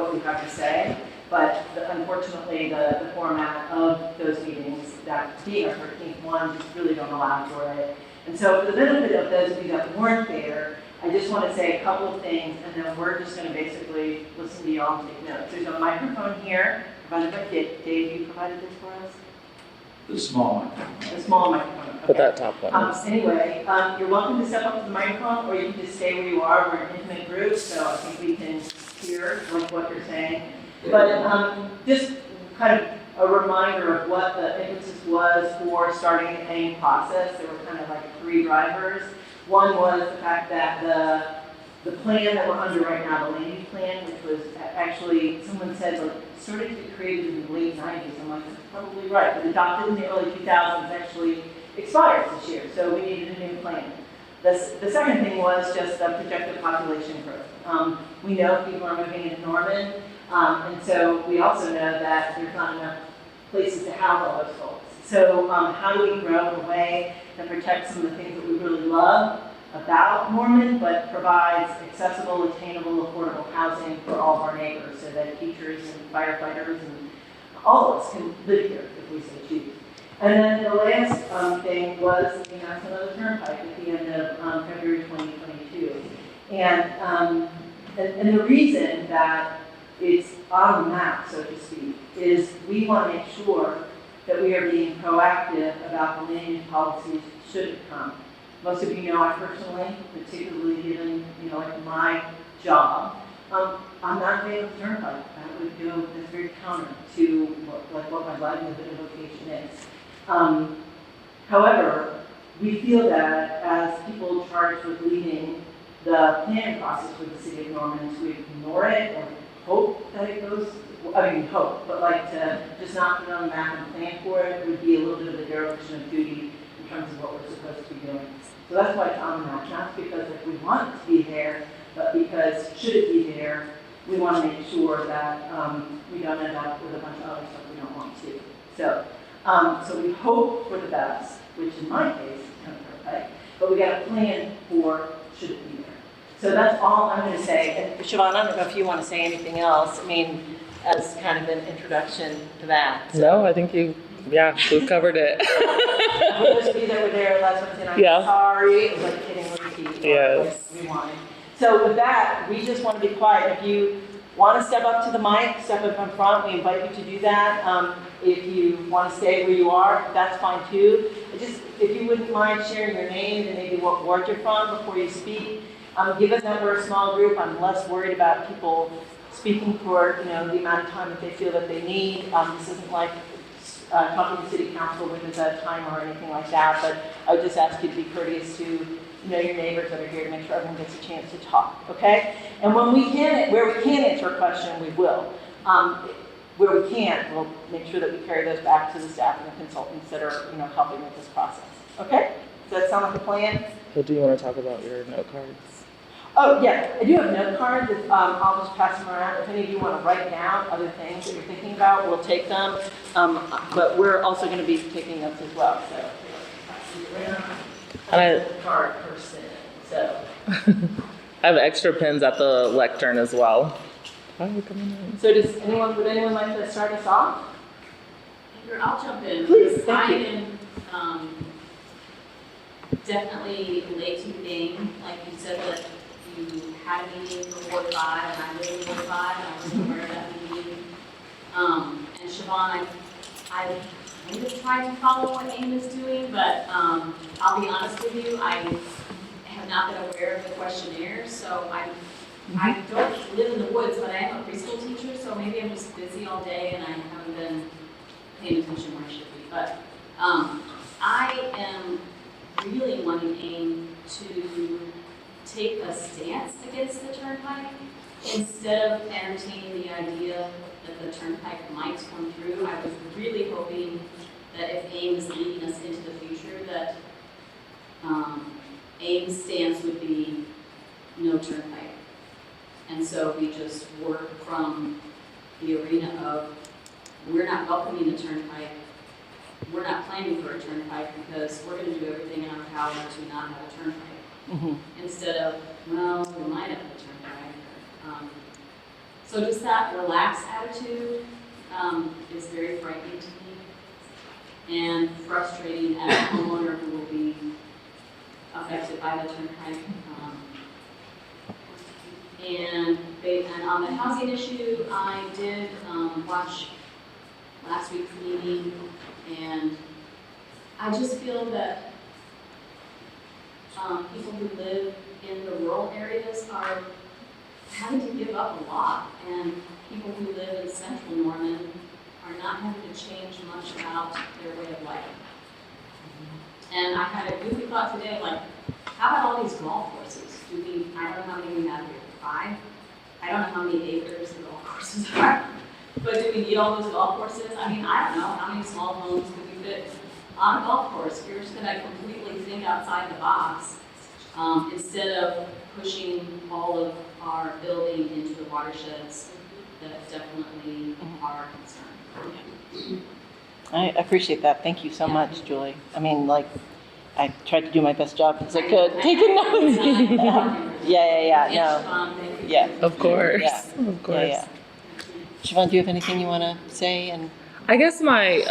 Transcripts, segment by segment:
what we have to say. But unfortunately, the format of those meetings, that being our 13th one, just really don't allow for it. And so for the benefit of those of you that weren't there, I just want to say a couple of things, and then we're just going to basically listen to y'all and take notes. There's a microphone here, provided by Dave. Dave, you provided this for us? The small microphone. The small microphone. Okay. But that top one. Anyway, you're welcome to step up to the microphone, or you can just stay where you are. We're an intimate group, so I think we can hear like what you're saying. But just kind of a reminder of what the emphasis was for starting the paying process. There were kind of like 3 drivers. One was the fact that the plan that we're under right now, the land use plan, which was actually, someone said, like, sort of created in the late 90s. I'm like, that's probably right, but adopted in the early 2000s actually expires this year, so we needed a new plan. The second thing was just the projected population growth. We know people are moving into Norman, and so we also know that there's not enough places to house all those folks. So how do we grow in a way that protects some of the things that we really love about Norman, but provides accessible, attainable, affordable housing for all of our neighbors, so that teachers and firefighters and all of us can live here if we so choose. And then the last thing was the announcement of the Turnpike at the end of February 2022. And the reason that it's on the map, so to speak, is we want to make sure that we are being proactive about the land use policies should it come. Most of you know I personally, particularly given, like my job, I'm not in favor of the Turnpike. That would go, that's very counter to what my livelihood and vocation is. However, we feel that as people charged with leading the planning process with the city of Norman, to ignore it or hope that it goes, hope, but like to just not put it on the map and plan for it would be a little bit of a dereliction of duty in terms of what we're supposed to be doing. So that's why it's on the map, not because if we want it to be there, but because should it be there, we want to make sure that we don't end up with a bunch of other stuff we don't want to. So we hope for the best, which in my case is kind of perfect, but we got a plan for should it be there. So that's all I'm going to say. And Siobhan, I don't know if you want to say anything else. I mean, as kind of an introduction to that. So. No, I think we've covered it. For those of you that were there last Wednesday night, Yeah. Sorry, it was like hitting repeat. Yes. We wanted. So with that, we just want to be quiet. If you want to step up to the mic, step up in front, we invite you to do that. If you want to stay where you are, that's fine too. If you wouldn't mind sharing your name and maybe what ward you're from before you speak. Given that we're a small group, I'm less worried about people speaking for the amount of time that they feel that they need. This isn't like talking to city council when there's a timer or anything like that, but I would just ask you to be courteous to your neighbors that are here to make sure everyone gets a chance to talk, okay? And where we can answer a question, we will. Where we can't, we'll make sure that we carry those back to the staff and the consultants that are helping with this process, okay? Does that sound like a plan? So do you want to talk about your note cards? Oh, yeah, I do have note cards. I'll just pass them around. If any of you want to write down other things that you're thinking about, we'll take them. But we're also going to be taking notes as well. So, And I card person. So. I have extra pens at the lectern as well. Hi, coming in. So would anyone like to start us off? I'll jump in. Please, thank you. I am definitely late to the game. Like you said that you had a meeting for Ward 5, and I live in Ward 5, and I wasn't aware of that meeting. And Siobhan, I kind of tried to follow what AIM is doing, but I'll be honest with you, I have not been aware of the questionnaires, so I don't live in the woods, but I am a preschool teacher, so maybe I'm just busy all day and I haven't been paying attention where I should be. But I am really wanting AIM to take a stance against the Turnpike instead of entertaining the idea that the Turnpike might come through. I was really hoping that if AIM is leading us into the future, that AIM's stance would be no Turnpike. And so we just work from the arena of we're not welcoming the Turnpike, we're not planning for a Turnpike because we're going to do everything in our power to not have a Turnpike. Mm-hmm. Instead of, well, we might have a Turnpike. So just that relaxed attitude is very frightening to me and frustrating as a homeowner who will be affected by the turnpike. And on the housing issue, I did watch last week's meeting, and I just feel that people who live in the rural areas are having to give up a lot, and people who live in central Norman are not having to change much about their way of life. And I had a goofy thought today, like, how about all these golf courses? I don't know how many we have here, 5? I don't know how many acres the golf courses are, but do we need all those golf courses? I mean, I don't know, how many small homes could we fit on a golf course? You're just gonna completely think outside the box, instead of pushing all of our building into the watersheds that definitely are a concern. I appreciate that. Thank you so much, Julie. I mean, like, I tried to do my best job as I could. Taking notes. No. Yeah. Of course. Yeah. Of course. Yeah. Siobhan, do you have anything you want to say? And I guess my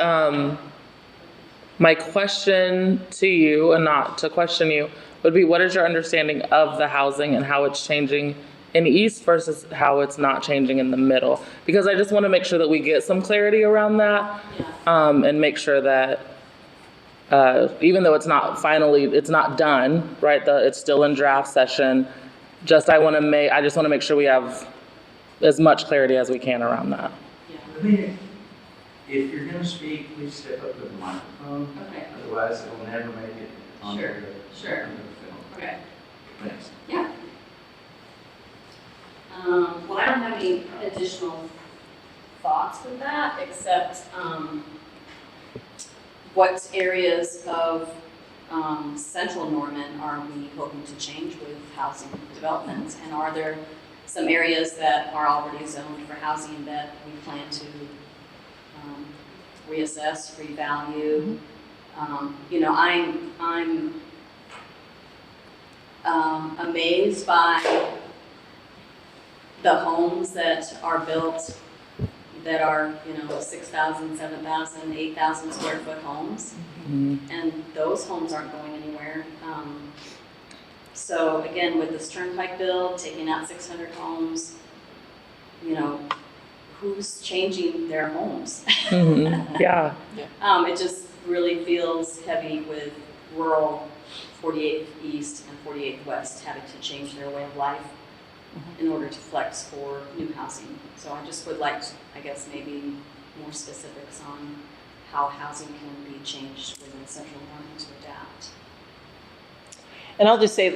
question to you, and not to question you, would be, what is your understanding of the housing and how it's changing in East versus how it's not changing in the middle? Because I just want to make sure that we get some clarity around that, and make sure that even though it's not done, right? It's still in draft session. I just want to make sure we have as much clarity as we can around that. I mean, if you're going to speak, please step up to the microphone. Okay. Otherwise, it will never make it on Sure. the film. Okay. Thanks. Yeah. Well, I don't have any additional thoughts with that, except what areas of central Norman are we hoping to change with housing development? And are there some areas that are already zoned for housing that we plan to reassess, revalue? I'm amazed by the homes that are built that are, 6,000, 7,000, 8,000 square foot homes. And those homes aren't going anywhere. So again, with this Turnpike bill, taking out 600 homes, who's changing their homes? Yeah. It just really feels heavy with rural 48th East and 48th West having to change their way of life in order to flex for new housing. So I just would like, I guess, maybe more specifics on how housing can be changed within central Norman to adapt. And I'll just say,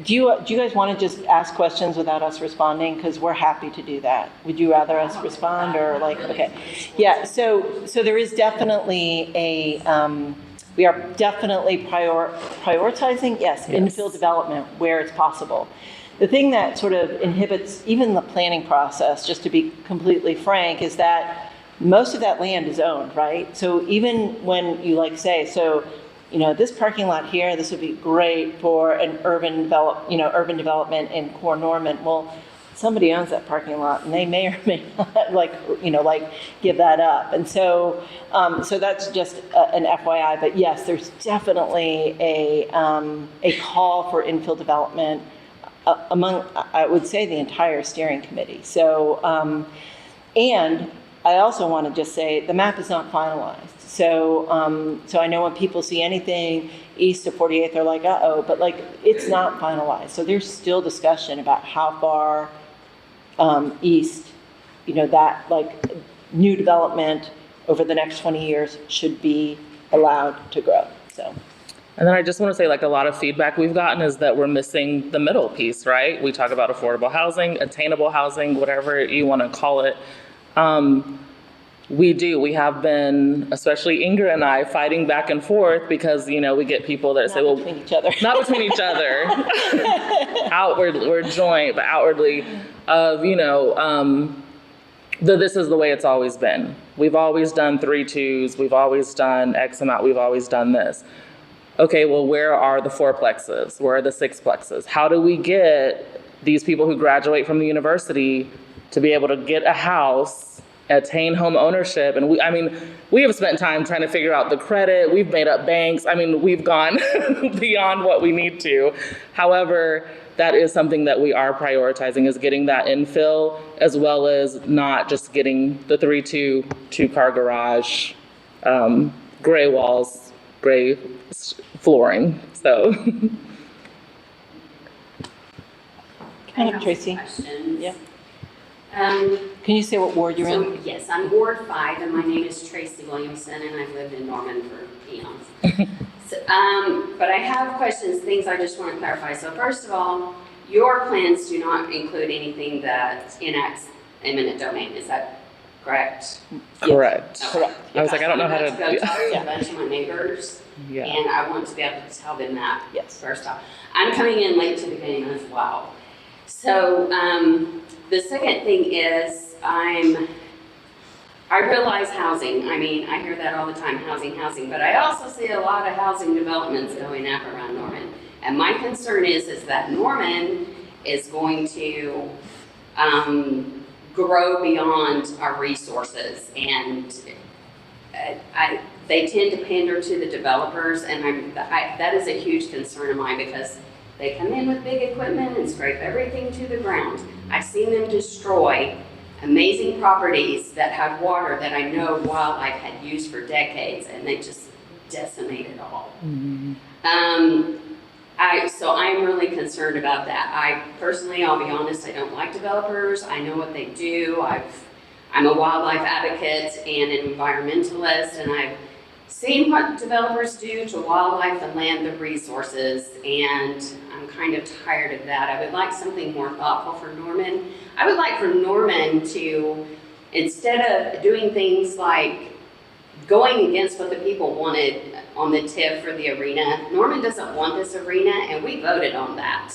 do you guys want to just ask questions without us responding? Because we're happy to do that. Would you rather us respond or like, okay. Yeah, so there is definitely we are definitely prioritizing, yes, infill development where it's possible. The thing that sort of inhibits even the planning process, just to be completely frank, is that most of that land is owned, right? So even when you say, this parking lot here, this would be great for an urban development in core Norman. Well, somebody owns that parking lot, and they may or may not give that up. And so that's just an FYI. But yes, there's definitely a call for infill development among, I would say, the entire steering committee. So, and I also want to just say the map is not finalized. So I know when people see anything east of 48th, they're like, uh-oh, but it's not finalized. So there's still discussion about how far east, that new development over the next 20 years should be allowed to grow. So. And then I just want to say, a lot of feedback we've gotten is that we're missing the middle piece, right? We talk about affordable housing, attainable housing, whatever you want to call it. We have been, especially Ingra and I, fighting back and forth because, we get people that say, well, between each other. Not between each other. Outwardly, we're joint, but outwardly this is the way it's always been. We've always done 3-2s. We've always done X amount. We've always done this. Okay, well, where are the 4-plexes? Where are the 6-plexes? How do we get these people who graduate from the university to be able to get a house, attain home ownership. And we have spent time trying to figure out the credit. We've made up banks. We've gone beyond what we need to. However, that is something that we are prioritizing, is getting that infill, as well as not just getting the 3-2 2-car garage, gray walls, gray flooring. So. Tracy. Questions. Yeah. Can you say what ward you're in? Yes, I'm Ward 5, and my name is Tracy Williamson, and I've lived in Norman for eons. But I have questions, things I just want to clarify. So first of all, your plans do not include anything that enacts eminent domain. Is that correct? Correct. Okay. Correct. I was like, I don't know how to. I'm about to go talk to a bunch of my neighbors, Yeah. and I want to be able to tell them that Yes. first off. I'm coming in late to the game as well. So the second thing is I realize housing. I hear that all the time, housing, but I also see a lot of housing developments going up around Norman. And my concern is that Norman is going to grow beyond our resources, and they tend to pander to the developers, and that is a huge concern of mine, because they come in with big equipment and scrape everything to the ground. I've seen them destroy amazing properties that had water that I know wildlife had used for decades, and they just decimate it all. Mm-hmm. So I'm really concerned about that. I personally, I'll be honest, I don't like developers. I know what they do. I'm a wildlife advocate and an environmentalist, and I've seen what developers do to wildlife and land the resources, and I'm kind of tired of that. I would like something more thoughtful for Norman. I would like for Norman to, instead of doing things like going against what the people wanted on the TIF for the arena, Norman doesn't want this arena, and we voted on that.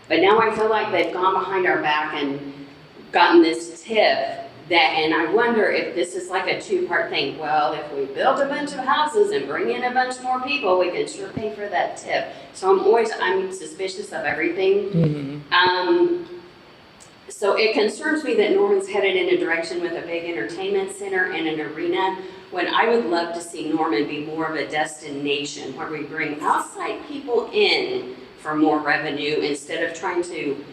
But now I feel like they've gone behind our back and gotten this TIF and I wonder if this is like a two-part thing. Well, if we build a bunch of houses and bring in a bunch more people, we can sure pay for that TIF. So I'm suspicious of everything. Mm-hmm. So it concerns me that Norman's headed in a direction with a big entertainment center and an arena, when I would love to see Norman be more of a destination where we bring outside people in for more revenue, instead of trying to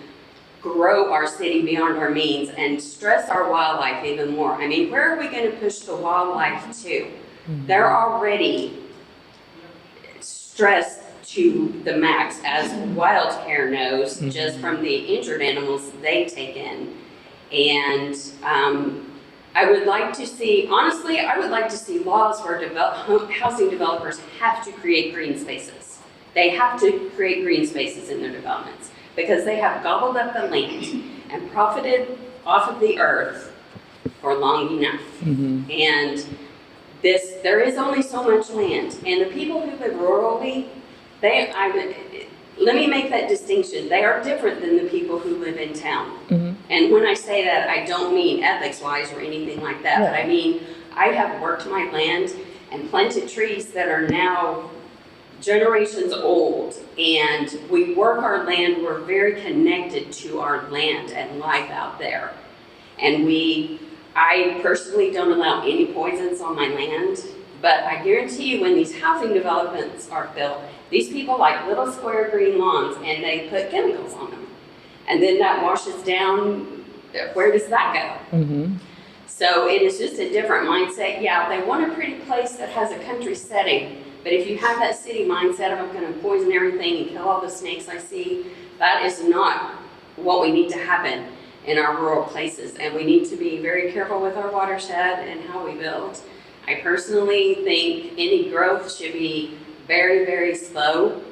grow our city beyond our means and stress our wildlife even more. Where are we going to push the wildlife to? Mm-hmm. They're already stressed to the max, as Wild Care knows, Mm-hmm. just from the injured animals they take in. And I would like to see laws where housing developers have to create green spaces. They have to create green spaces in their developments, because they have gobbled up the land and profited off of the earth for long enough. Mm-hmm. And there is only so much land, and the people who live rurally, let me make that distinction. They are different than the people who live in town. Mm-hmm. And when I say that, I don't mean ethics-wise or anything like that, but I mean, I have worked my land and planted trees that are now generations old, and we work our land. We're very connected to our land and life out there. And I personally don't allow any poisons on my land, but I guarantee you, when these housing developments are built, these people like little square green lawns, and they put chemicals on them. And then that washes down. Where does that go? Mm-hmm. So it is just a different mindset. Yeah, they want a pretty place that has a country setting, but if you have that city mindset of I'm going to poison everything and kill all the snakes I see, that is not what we need to happen in our rural places. And we need to be very careful with our watershed and how we build. I personally think any growth should be very, very slow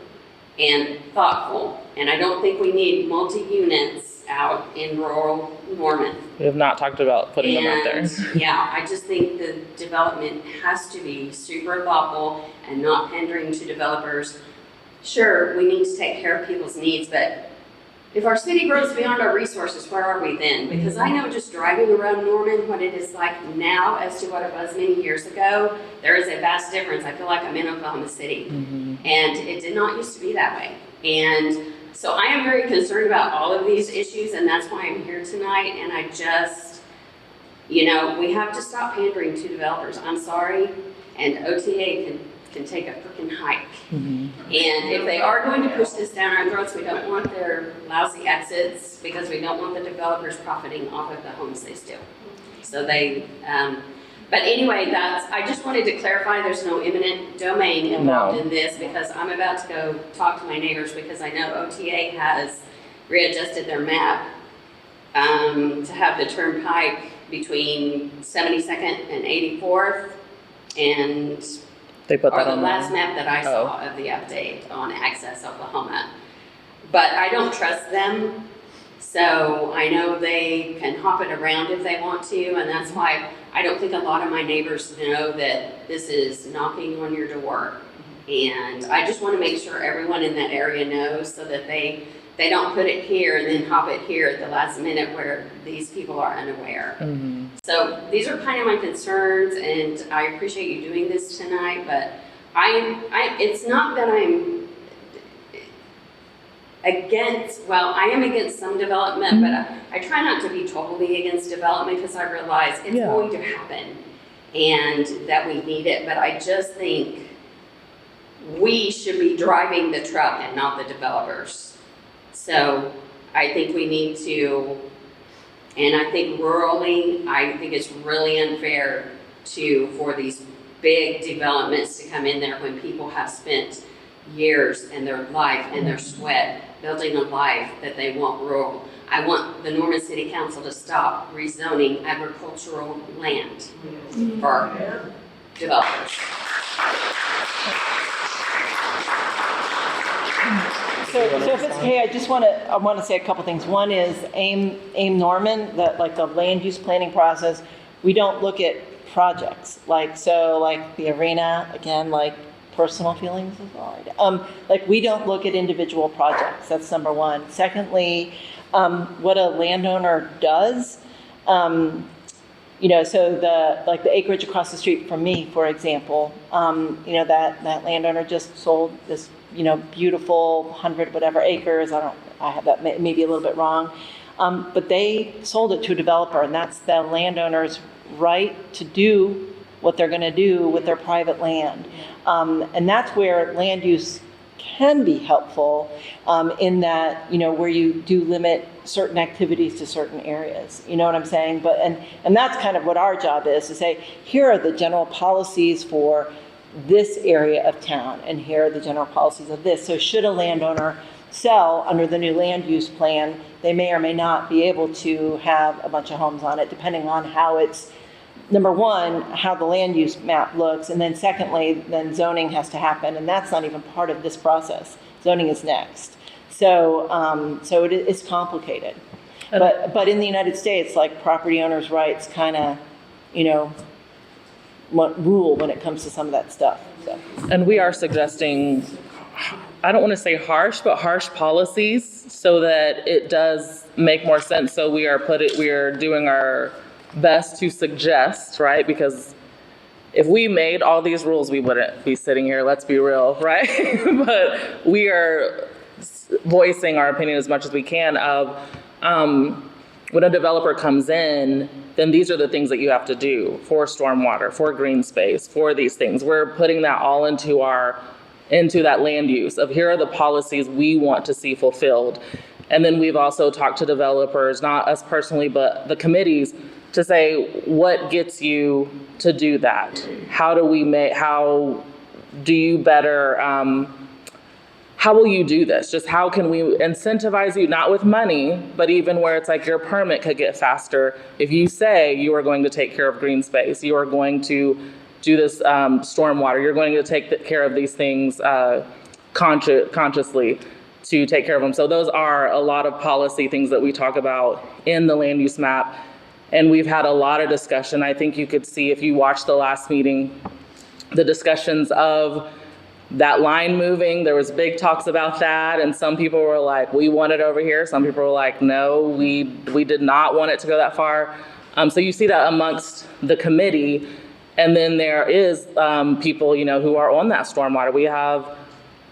and thoughtful. And I don't think we need multi-units out in rural Norman. We have not talked about putting them out there. Yeah, I just think the development has to be super thoughtful and not pandering to developers. Sure, we need to take care of people's needs, but if our city grows beyond our resources, where are we then? Because I know just driving around Norman, what it is like now as to what it was many years ago, there is a vast difference. I feel like I'm in Oklahoma City. Mm-hmm. And it did not used to be that way. And So I am very concerned about all of these issues, and that's why I'm here tonight. And I just, you know, we have to stop pandering to developers. I'm sorry, and OTA can take a freaking hike. And if they are going to push this down our throats, we don't want their lousy exits, because we don't want the developers profiting off of the homes they steal. So they, but anyway, I just wanted to clarify there's no eminent domain involved in this, because I'm about to go talk to my neighbors, because I know OTA has readjusted their map to have the turnpike between 72nd and 84th, and They put or that the on last there. map that I saw of the update on Access Oklahoma. But I don't trust them, so I know they can hop it around if they want to, and that's why I don't think a lot of my neighbors know that this is knocking on your door. And I just want to make sure everyone in that area knows, so that they don't put it here and then hop it here at the last minute where these people are unaware. So these are kind of my concerns, and I appreciate you doing this tonight, but it's not that I'm against, well, I am against some development, but I try not to be totally against development, because I realize it's going to happen and that we need it. But I just think we should be driving the truck and not the developers. So I think we need to, and I think rurally, I think it's really unfair for these big developments to come in there when people have spent years in their life and their sweat building a life that they want rural. I want the Norman City Council to stop rezoning agricultural land for developers. So if it's okay, I want to say a couple things. One is AIM Norman, the land use planning process. We don't look at projects like the arena, again, like personal feelings is all right. We don't look at individual projects. That's number one. Secondly, what a landowner does, so the acreage across the street from me, for example, that landowner just sold this, beautiful 100 whatever acres. I have that maybe a little bit wrong, but they sold it to a developer, and that's the landowner's right to do what they're going to do with their private land. And that's where land use can be helpful, in that, where you do limit certain activities to certain areas. You know what I'm saying? But and that's kind of what our job is, to say, here are the general policies for this area of town, and here are the general policies of this. So should a landowner sell under the new land use plan, they may or may not be able to have a bunch of homes on it, depending on how it's, number one, how the land use map looks, and then secondly, then zoning has to happen, and that's not even part of this process. Zoning is next. So it's complicated. But in the United States, property owners' rights kind of, rule when it comes to some of that stuff. So. And we are suggesting, I don't want to say harsh, but harsh policies, so that it does make more sense. So we are doing our best to suggest, right? Because if we made all these rules, we wouldn't be sitting here, let's be real, right? But we are voicing our opinion as much as we can of, when a developer comes in, then these are the things that you have to do for stormwater, for green space, for these things. We're putting that all into that land use of, here are the policies we want to see fulfilled. And then we've also talked to developers, not us personally, but the committees, to say, what gets you to do that? How do you better, how will you do this? Just how can we incentivize you, not with money, but even where it's like your permit could get faster. If you say you are going to take care of green space, you are going to do this stormwater, you're going to take care of these things consciously to take care of them. So those are a lot of policy things that we talk about in the land use map. And we've had a lot of discussion. I think you could see, if you watched the last meeting, the discussions of that line moving. There was big talks about that, and some people were like, we want it over here. Some people were like, no, we did not want it to go that far. So you see that amongst the committee. And then there is people, who are on that stormwater. We have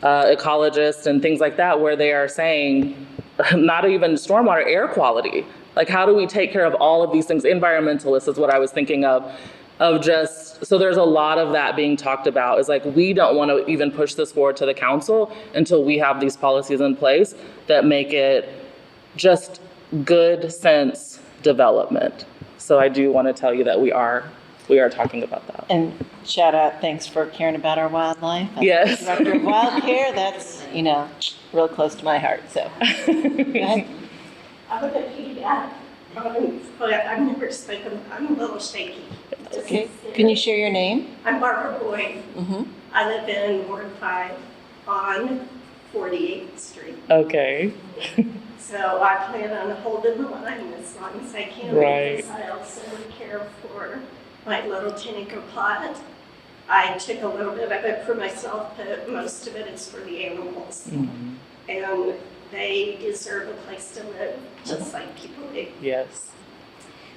ecologists and things like that, where they are saying not even stormwater, air quality. Like, how do we take care of all of these things? Environmentalists is what I was thinking of just, so there's a lot of that being talked about. Is like, we don't want to even push this forward to the council until we have these policies in place that make it just good sense development. So I do want to tell you that we are talking about that. And shout out, thanks for caring about our wildlife. As Yes. Director of Wild Care, that's, real close to my heart, so. Go ahead. I would have piggyback on, but I've never spoken, I'm a little shaky. Okay, can you share your name? I'm Barbara Boyd. Mm-hmm. I live in Ward 5 on 48th Street. Okay. So I plan on holding the line as long as I can. Right. Because I also care for my little Tinico plot. I took a little bit of it for myself, but most of it is for the animals. Mhm. And they deserve a place to live, just like people do. Yes.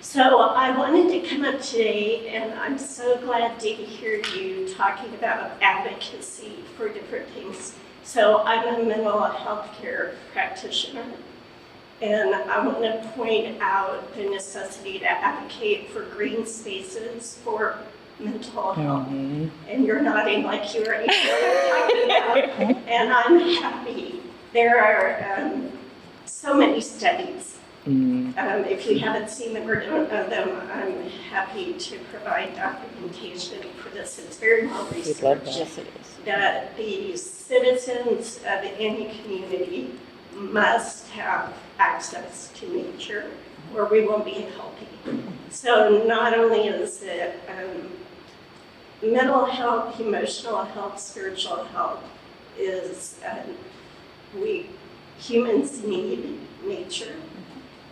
So I wanted to come up today, and I'm so glad to hear you talking about advocacy for different things. So I'm a mental health care practitioner, and I want to point out the necessity to advocate for green spaces for mental health. Mhm. And you're nodding like you already know what I'm talking about, and I'm happy. There are so many studies. Mhm. If you haven't seen them or don't know them, I'm happy to provide documentation for this. It's very well We'd love researched. Yes, it is. That the citizens of any community must have access to nature or we won't be healthy. So not only is it mental health, emotional health, spiritual health is, humans need nature,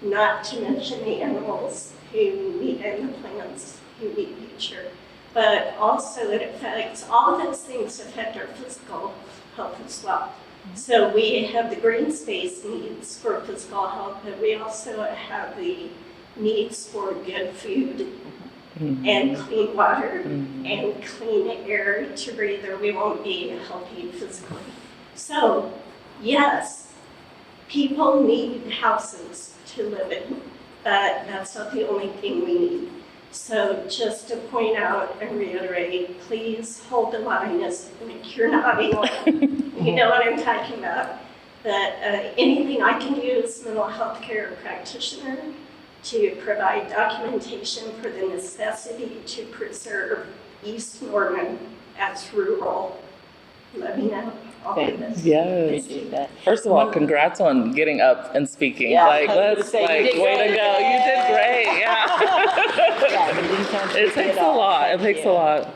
not to mention the animals who need, and the plants who need nature. But also it affects, all of those things affect our physical health as well. So we have the green space needs for physical health, but we also have the needs for good food and clean water and clean air to breathe, or we won't be healthy physically. So, yes, people need houses to live in, but that's not the only thing we need. So just to point out and reiterate, please hold the line as you're nodding. You know what I'm talking about. But anything I can do as a mental health care practitioner to provide documentation for the necessity to preserve East Norman as rural, let me know. I'll do this. Yes. Appreciate that. First of all, congrats on getting up and speaking. Yeah, like, I was gonna let's, say, you like, did way great. to go. You did great. Yeah. Yeah, you didn't sound too It good takes at a all. lot. It Thank takes you. a lot. I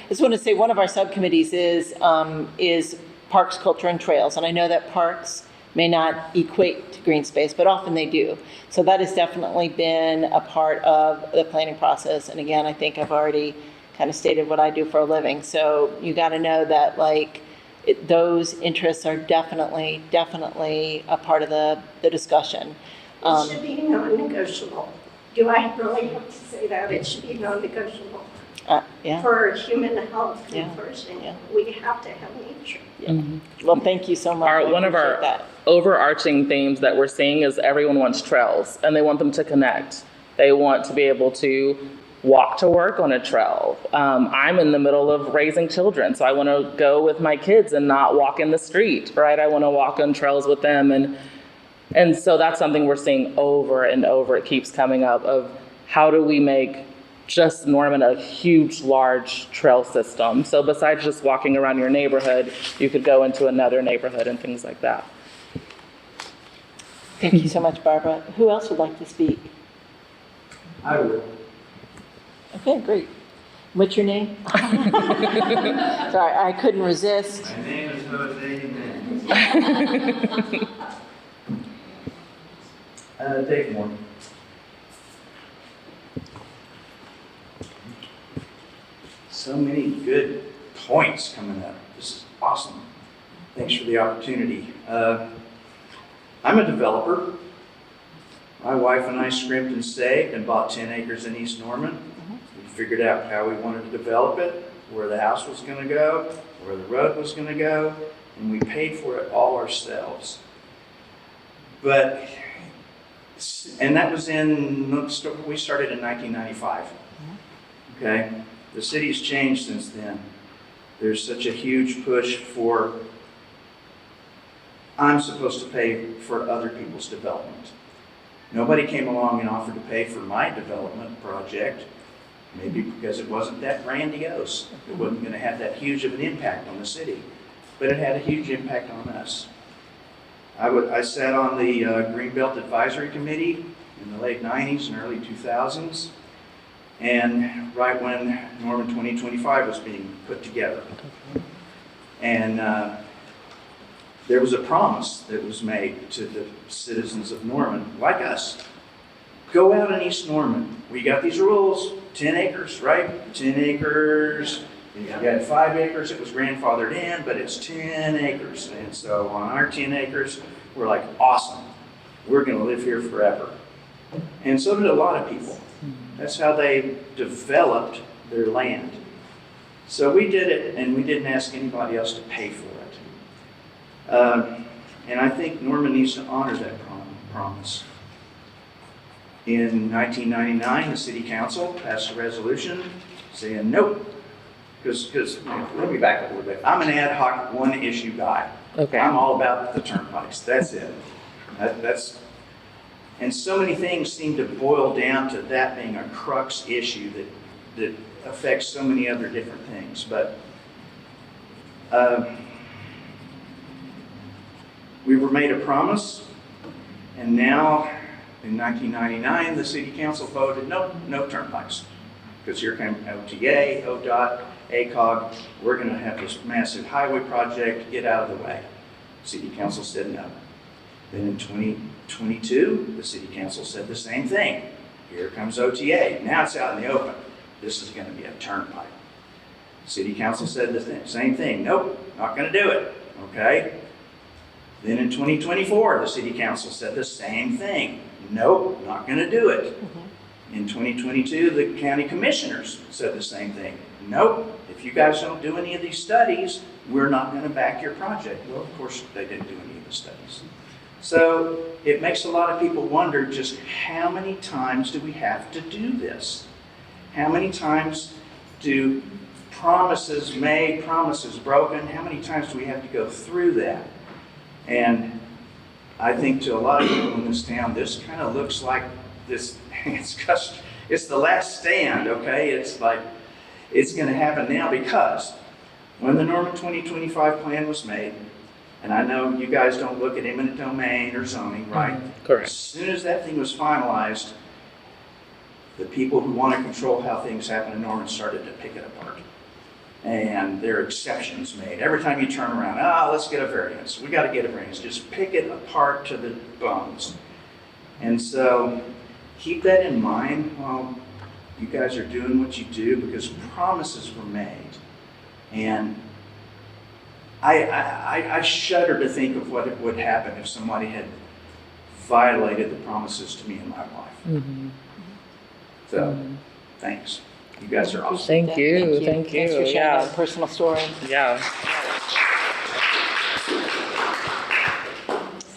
just want to say one of our subcommittees is parks, culture, and trails. And I know that parks may not equate to green space, but often they do. So that has definitely been a part of the planning process. And again, I think I've already kind of stated what I do for a living. So you got to know that those interests are definitely a part of the discussion. It should be non-negotiable. Do I really have to say that? It should be non-negotiable. Yeah. For human health Yeah. and flourishing, Yeah. we have to have nature. Well, thank you so much. I One of our appreciate that. overarching themes that we're seeing is everyone wants trails and they want them to connect. They want to be able to walk to work on a trail. I'm in the middle of raising children, so I want to go with my kids and not walk in the street, right? I want to walk on trails with them. And so that's something we're seeing over and over. It keeps coming up of how do we make just Norman a huge, large trail system. So besides just walking around your neighborhood, you could go into another neighborhood and things like that. Thank you so much, Barbara. Who else would like to speak? I will. Okay, great. What's your name? Sorry, I couldn't resist. My name is Jose Jimenez. Take one. So many good points coming up. This is awesome. Thanks for the opportunity. I'm a developer. My wife and I scrimped and saved and bought 10 acres in East Norman. We figured out how we wanted to develop it, where the house was going to go, where the road was going to go, and we paid for it all ourselves. But, and that was we started in 1995. Okay? The city's changed since then. There's such a huge push for, I'm supposed to pay for other people's development. Nobody came along and offered to pay for my development project, maybe because it wasn't that grandiose. It wasn't going to have that huge of an impact on the city, but it had a huge impact on us. I sat on the Greenbelt Advisory Committee in the late 90s and early 2000s, and right when Norman 2025 was being put together. And there was a promise that was made to the citizens of Norman, like us. Go out in East Norman. We got these rules, 10 acres, right? 10 acres. If you had 5 acres, it was grandfathered in, but it's 10 acres. And so on our 10 acres, we're like, awesome. We're going to live here forever. And so did a lot of people. That's how they developed their land. So we did it, and we didn't ask anybody else to pay for it. And I think Norman needs to honor that promise. In 1999, the city council passed a resolution saying nope. Because let me back up a little bit. I'm an ad hoc one-issue guy. Okay. I'm all about the turnpikes. That's it. And so many things seem to boil down to that being a crux issue that affects so many other different things. But we were made a promise, and now in 1999, the city council voted no turnpikes. Because here came OTA, ODOT, ACOG, we're going to have this massive highway project, get out of the way. City council said no. Then in 2022, the city council said the same thing. Here comes OTA. Now it's out in the open. This is going to be a turnpike. City council said the same thing. Nope, not going to do it. Okay. Then in 2024, the city council said the same thing. Nope, not going to do it. In 2022, the county commissioners said the same thing. Nope, if you guys don't do any of these studies, we're not going to back your project. Well, of course, they didn't do any of the studies. So it makes a lot of people wonder just how many times do we have to do this? How many times do promises made, promises broken, how many times do we have to go through that? And I think to a lot of people in this town, this kind of looks like this, it's the last stand, okay? It's like, it's going to happen now because when the Norman 2025 plan was made, and I know you guys don't look at eminent domain or zoning, right? Correct. As soon as that thing was finalized, the people who want to control how things happen in Norman started to pick it apart. And there are exceptions made. Every time you turn around, let's get a variance. We got to get a variance. Just pick it apart to the bones. And so keep that in mind while you guys are doing what you do, because promises were made. And I shudder to think of what would happen if somebody had violated the promises to me in my life. So, thanks. You guys are awesome. Thank you. Thanks for sharing that personal story. Yeah.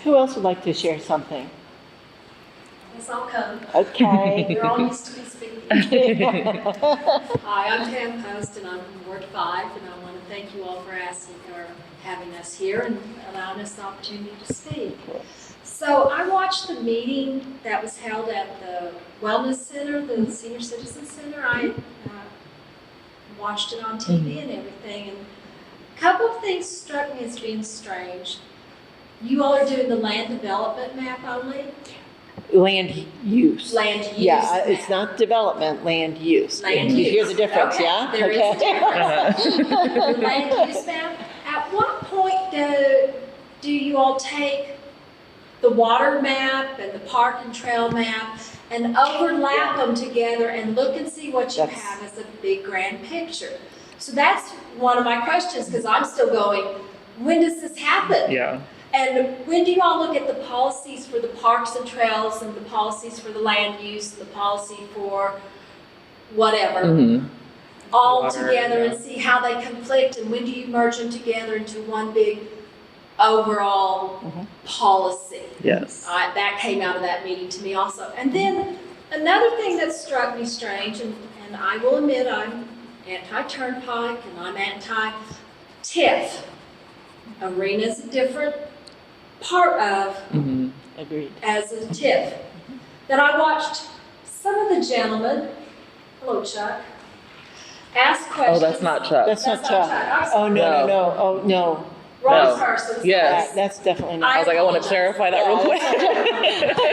Who else would like to share something? Yes, I'll come. Okay. You're all used to me speaking. Hi, I'm Pam Post, and I'm from Ward 5, and I want to thank you all for having us here and allowing us the opportunity to speak. So I watched the meeting that was held at the Wellness Center, the Senior Citizen Center. I watched it on TV and everything, and a couple of things struck me as being strange. You all are doing the land development map only? Land use. Land use Yeah, map. it's not development, land use. Land You use. hear the difference, Okay, yeah? there is a difference. The land use map. At what point do you all take the water map and the park and trail map and overlap them together and look and see what you That's- have as a big grand picture? So that's one of my questions, because I'm still going, when does this happen? Yeah. And when do you all look at the policies for the parks and trails and the policies for the land use and the policy for whatever, all Water, together yeah. and see how they conflict, and when do you merge them together into one big overall policy. Yes. That came out of that meeting to me also. And then another thing that struck me strange, and I will admit I'm anti-turnpike and I'm anti-TIF. Arena's a different part of Agreed. as a TIF. That I watched some of the gentlemen, hello Chuck, ask questions. Oh, that's not Chuck. That's not Chuck. I'm Oh, no, No. no, no, oh, no. Wrong No. person. Yes. That's definitely not. I was like, I want to apologize. clarify that real quick. I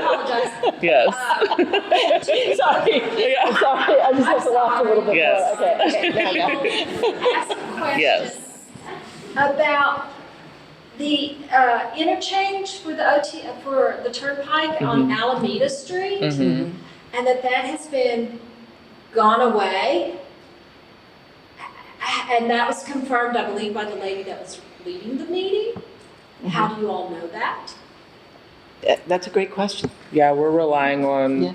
apologize. Yes. Sorry, Yeah. I'm sorry, I just have to laugh a little bit Yes. more. Okay, now. Ask questions Yes. about the interchange for the for the turnpike on Alameda Street, Mhm. and that has been gone away. And that was confirmed, I believe, by the lady that was leading the meeting. How do you all know that? That's a great question. Yeah, we're relying on Yeah.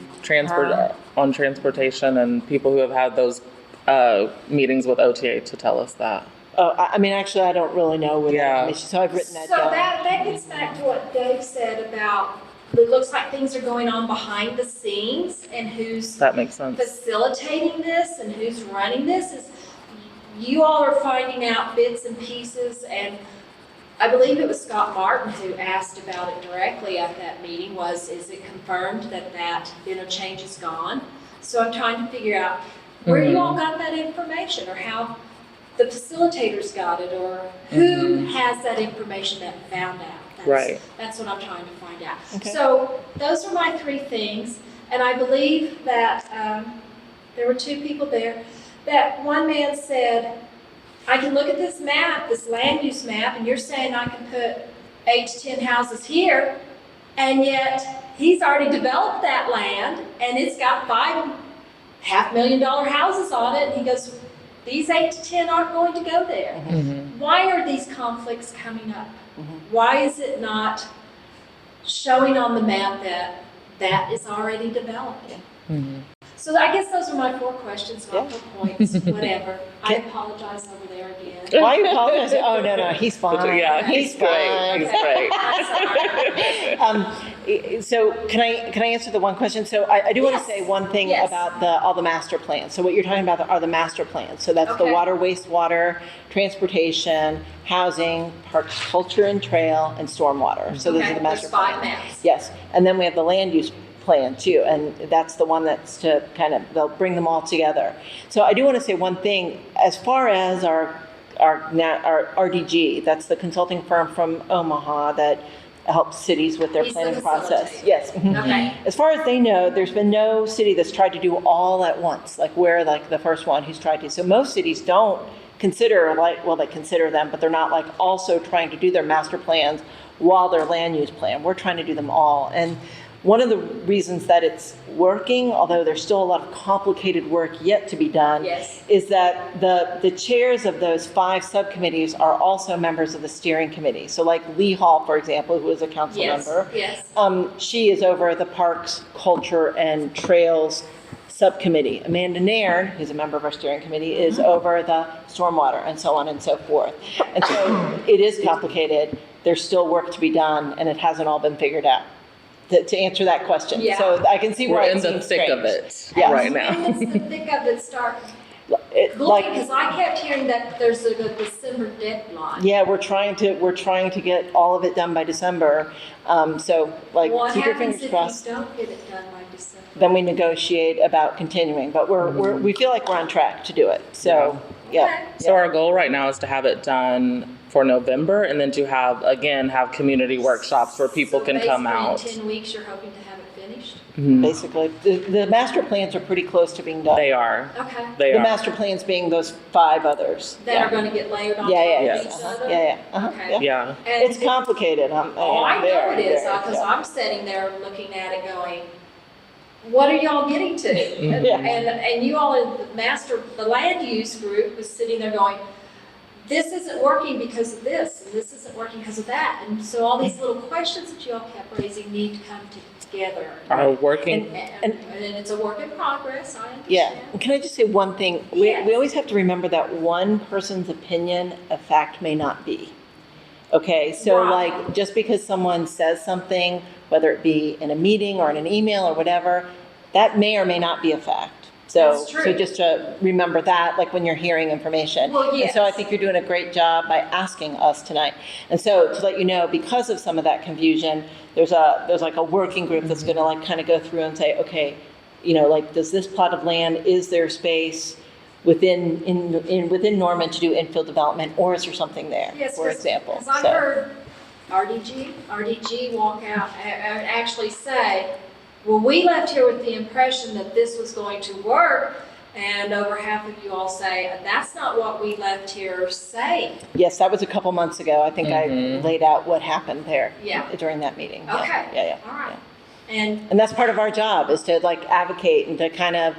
transportation and people who have had those meetings with OTA to tell us that. Oh, I mean, actually, I don't really know with that Yeah. information, so I've written that So down. that gets back to what Dave said about, it looks like things are going on behind the scenes, and who's That makes sense. facilitating this and who's running this is, you all are finding out bits and pieces, and I believe it was Scott Martin who asked about it directly at that meeting, is it confirmed that interchange is gone? So I'm trying to figure out where you all got that information, or how the facilitators got it, or who has that information that found out. Right. That's what I'm trying to find out. Okay. So those are my three things, and I believe that there were two people there. That one man said, I can look at this map, this land use map, and you're saying I can put 8 to 10 houses here, and yet he's already developed that land, and it's got $5.5 million houses on it, and he goes, these 8 to 10 aren't going to go there. Why are these conflicts coming up? Why is it not showing on the map that is already developed? So I guess those are my 4 questions, my 4 points, whatever. I apologize over there again. Why are you apologizing? Oh, no, he's fine. Yeah, he's great. fine. He's great. I'm sorry. So can I answer the one question? So I do want to Yes. say one thing Yes. about all the master plans. So what you're talking about are the master plans. So that's the Okay. water, wastewater, transportation, housing, parks, culture and trail, and stormwater. So those are Okay, the master there's 5 plans. maps. Yes, and then we have the land use plan too, and that's the one that's to kind of, they'll bring them all together. So I do want to say one thing, as far as our RDG, that's the consulting firm from Omaha that helps cities with their He's the planning process. facilitator. Yes. Okay. As far as they know, there's been no city that's tried to do all at once, like we're like the first one who's tried to. So most cities don't consider they consider them, but they're not like also trying to do their master plans while their land use plan. We're trying to do them all. And one of the reasons that it's working, although there's still a lot of complicated work yet to be done, Yes. is that the chairs of those 5 subcommittees are also members of the steering committee. So like Lee Hall, for example, who is a council member, Yes. she is over the Parks, Culture, and Trails subcommittee. Amanda Nairn, who's a member of our steering committee, is over the stormwater, and so on and so forth. And so it is complicated. There's still work to be done, and it hasn't all been figured out. To answer that question. Yeah. So I can see We're why in it the seems thick of strange. it Yes. right now. And it's the thick of it start It- looking, like, because I kept hearing that there's a December deadline. yeah, we're trying to get all of it done by December. So like, What keep your happens fingers if crossed. you don't get it done by December? Then we negotiate about continuing, but we feel like we're on track to do it. So, yeah. Okay. So our goal right now is to have it done for November, and then to have community workshops where people So can come out. basically in 10 weeks, you're hoping to have it finished? Basically, the master plans are pretty close to being done. They are. Okay. They The are. master plans being those 5 others. That are going to get layered on top Yeah, of yes. each other? Yeah. Okay. Yeah. Yeah. And It's complicated. Oh, I know it is, because I'm sitting there looking at it going, what are y'all getting to? Yeah. And you all in the land use group was sitting there going, this isn't working because of this, and this isn't working because of that. And so all these little questions that you all kept raising need to come together. Are working. And it's a work in progress, I understand. Yeah, and can I just say one thing? Yes. We always have to remember that one person's opinion a fact may not be. Okay, so Right. like, just because someone says something, whether it be in a meeting or in an email or whatever, that may or may not be a fact. So, That's true. so just to remember that, like when you're hearing information. Well, And so I yes. think you're doing a great job by asking us tonight. And so to let you know, because of some of that confusion, there's like a working group that's gonna like kind of go through and say, okay, like, does this plot of land, is there space within Norman to do infill development, or is there something there, Yes, for example? Because I So- heard RDG walk out and actually say, well, we left here with the impression that this was going to work, and over half of you all say, that's not what we left here saying. Yes, that was a couple months ago. I think I Mhm. laid out what happened there. Yeah. During that meeting. Yeah, Okay. Yeah. All right. And And that's part of our job, is to like advocate and to kind of,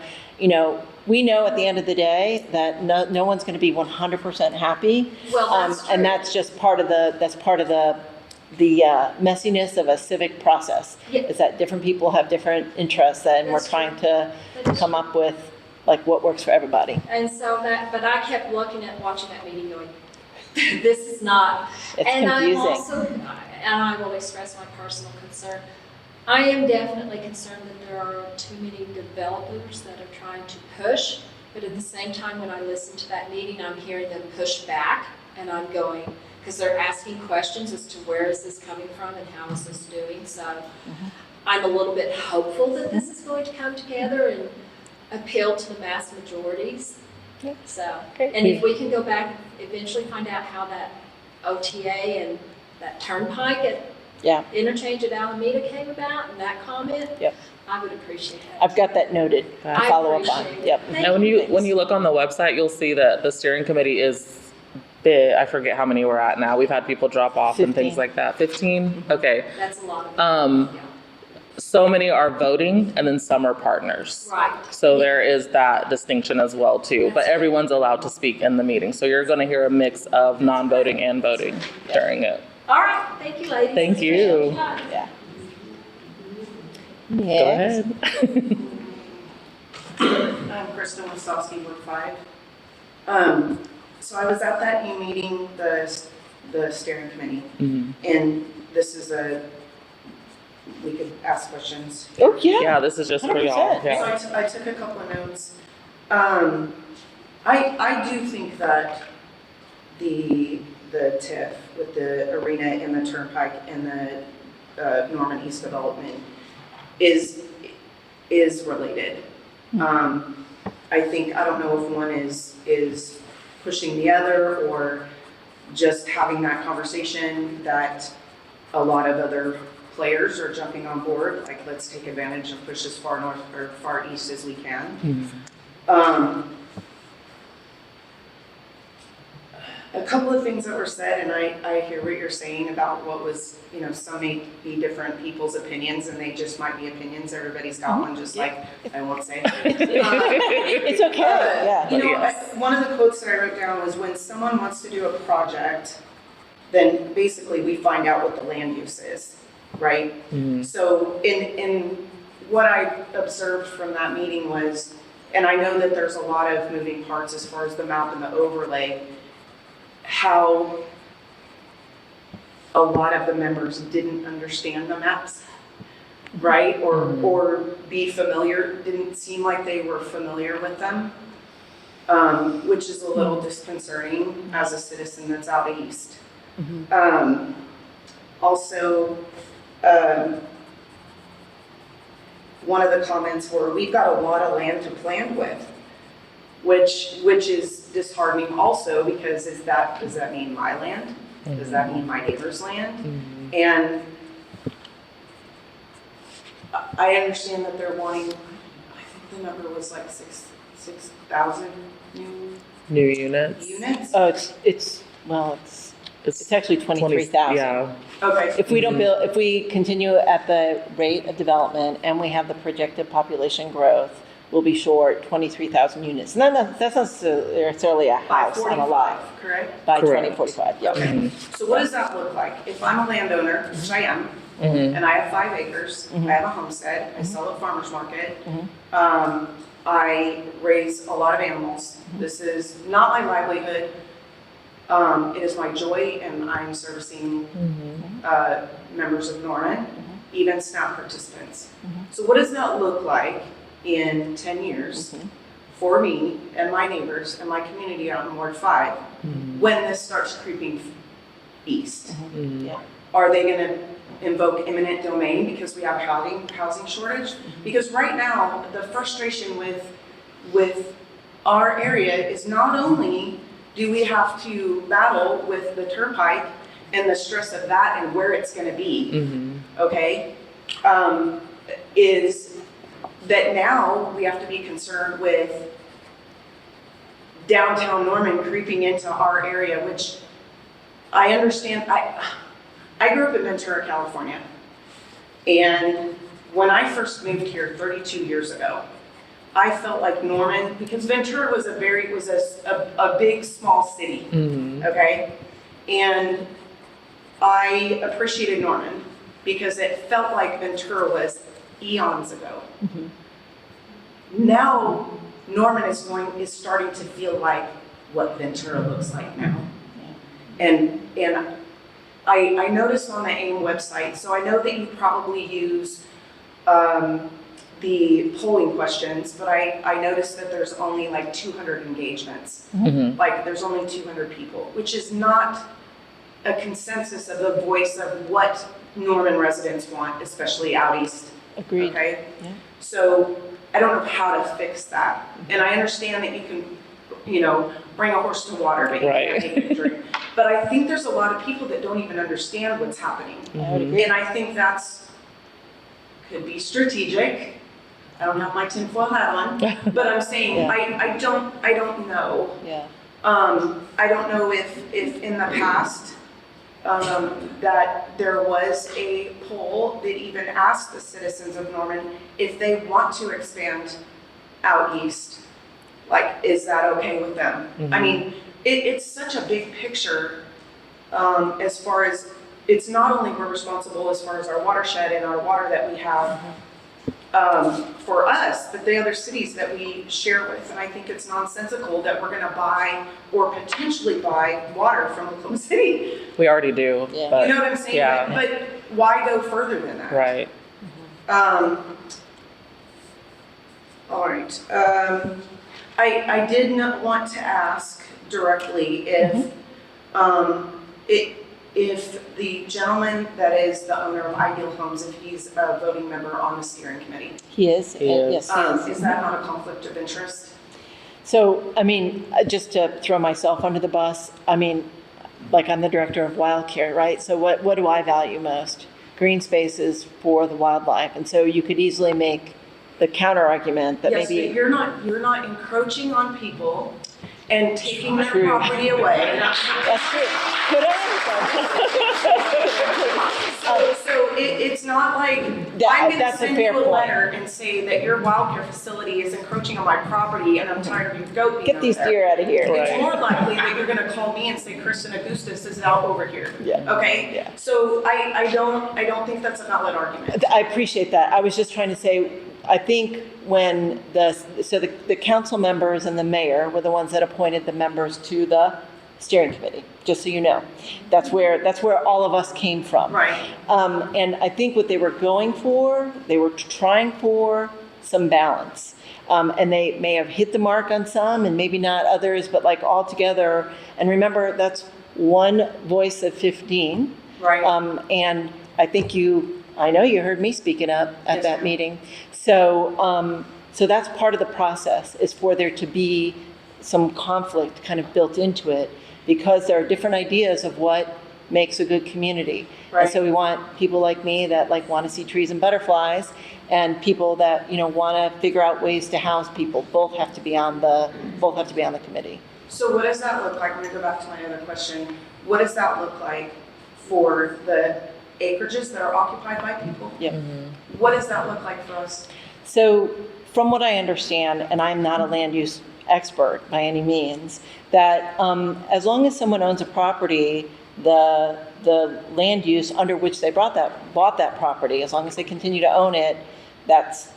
we know at the end of the day that no one's going to be 100% happy. well, that's true. And that's just part of the messiness of a civic process. Yeah. Is that different people have different interests, and we're That's trying true. to That's come up with like what works for everybody. And so but I kept watching that meeting going, this is not. It's And confusing. I'm also, and I will express my personal concern, I am definitely concerned that there are too many developers that are trying to push, but at the same time, when I listen to that meeting, I'm hearing them push back, and I'm going, because they're asking questions as to where is this coming from and how is this doing, so I'm a little bit hopeful that this is going to come together and appeal to the mass majorities. Yeah. So, Great. and if we can go back and eventually find out how that OTA and that Turnpike at Yeah. interchange at Alameda came about and that comment, Yep. I would appreciate that. I've got that noted to I follow up on. appreciate it. Yep. Thank And when you. you look on the website, you'll see that the steering committee is big. I forget how many we're at now. We've had people drop off and things 15. like that. 15? Okay. That's a lot of. Um, So many are voting, and then some are partners. Right. So there is that distinction as well too, but everyone's allowed to speak in the meeting. So you're gonna hear a mix of non-voting and voting during it. All right, thank you, ladies. Thank you. Yeah. Go Yes. ahead. I'm Kristen Wasowski, Ward 5. So I was at that meeting, the steering committee, Mhm. and this is we could ask questions. Oh, yeah. Yeah, this is just for y'all. 100%. Yeah. So I took a couple of notes. I do think that the TIF with the arena and the Turnpike and the Norman East development is related. I don't know if one is pushing the other or just having that conversation that a lot of other players are jumping on board, like let's take advantage and push as far north or far east as we can. A couple of things that were said, and I hear what you're saying about what was, some may be different people's opinions, and they just might be opinions. Everybody's got one, just like I won't say. It's okay, yeah. One of the quotes that I wrote down was, when someone wants to do a project, then basically we find out what the land use is, right? So in what I observed from that meeting was, and I know that there's a lot of moving parts as far as the map and the overlay, how a lot of the members didn't understand the maps, right? Or be familiar, didn't seem like they were familiar with them, which is a little disconcerting as a citizen that's out east. Also, one of the comments were, we've got a lot of land to plan with, which is disheartening also, because does that mean my land? Does that mean my neighbor's land? And I understand that they're wanting, I think the number was like 6,000 New units. units. Oh, it's actually 23,000. Yeah. Okay. If we don't build, if we continue at the rate of development and we have the projected population growth, we'll be short 23,000 units. And that's not necessarily a By house on a 45, lot. correct? By Correct. 2045, yeah. Okay. So what does that look like? If I'm a landowner, which I am, and I have 5 acres, I have a homestead, I sell at farmer's market, I raise a lot of animals. This is not my livelihood, It is my joy, and I'm servicing members of Norman, even SNAP participants. So what does that look like in 10 years for me and my neighbors and my community out in Ward 5 when this starts creeping east? Yeah. Are they going to invoke eminent domain because we have housing shortage? Because right now, the frustration with our area is not only do we have to battle with the turnpike and the stress of that and where it's going to be, okay, is that now we have to be concerned with downtown Norman creeping into our area, which I understand. I grew up in Ventura, California, and when I first moved here 32 years ago, I felt like Norman, because Ventura was a big, small city, okay? And I appreciated Norman because it felt like Ventura was eons ago. Now, Norman is starting to feel like what Ventura looks like now. And I noticed on the AIM website, so I know that you probably use the polling questions, but I noticed that there's only like 200 engagements. Like there's only 200 people, which is not a consensus of the voice of what Norman residents want, especially out east. Agreed. Okay? Yeah. So I don't know how to fix that. And I understand that you can, bring a horse to water, but you can't make it drink. But I think there's a lot of people that don't even understand what's happening. I would agree. And I think could be strategic. I don't have my tinfoil hat on, but I'm saying Yeah. I don't know. Yeah. I don't know if in the past that there was a poll that even asked the citizens of Norman if they want to expand out east. Like, is that okay with them? I mean, it's such a big picture as far as it's not only we're responsible as far as our watershed and our water that we have for us, but the other cities that we share with. And I think it's nonsensical that we're going to buy or potentially buy water from Oklahoma City. We already do. Yeah. But, You know what I'm saying? Yeah. But why go further than that? Right. All right. I did not want to ask directly if the gentleman that is the owner of Ideal Homes, if he's a voting member on the steering committee. He is? He is. Yes, he is. Is that not a conflict of interest? So, I mean, just to throw myself under the bus, I mean, like I'm the director of wild care, right? So what do I value most? Green spaces for the wildlife. And so you could easily make the counter argument that Yes, maybe. but you're not encroaching on people and taking their True. property away. That's true. Could So it's not like That- I'm going to that's a send fair you a point. letter and say that your wild care facility is encroaching on my property and I'm tired of your goat being Get out these there. deer out of here. Right. It's more likely that you're going to call me and say Kristen Augustus is out over here. Yeah. Okay. Yeah. So I don't think that's a valid argument. I appreciate that. I was just trying to say, I think when the council members and the mayor were the ones that appointed the members to the steering committee, just so you know. That's where all of us came from. Right. And I think what they were going for, they were trying for some balance. And they may have hit the mark on some and maybe not others, but like all together. And remember, that's one voice of 15. Right. And I think I know you heard me speaking up at Yes, that ma'am. meeting. So that's part of the process, is for there to be some conflict kind of built into it, because there are different ideas of what makes a good community. Right. And so we want people like me that like want to see trees and butterflies, and people that, want to figure out ways to house people. Both have to be on the committee. So what does that look like? I'm going to go back to my other question. What does that look like for the acreages that are occupied by people? Yep. What does that look like for us? So from what I understand, and I'm not a land use expert by any means, that as long as someone owns a property, the land use under which they bought that property, as long as they continue to own it, that's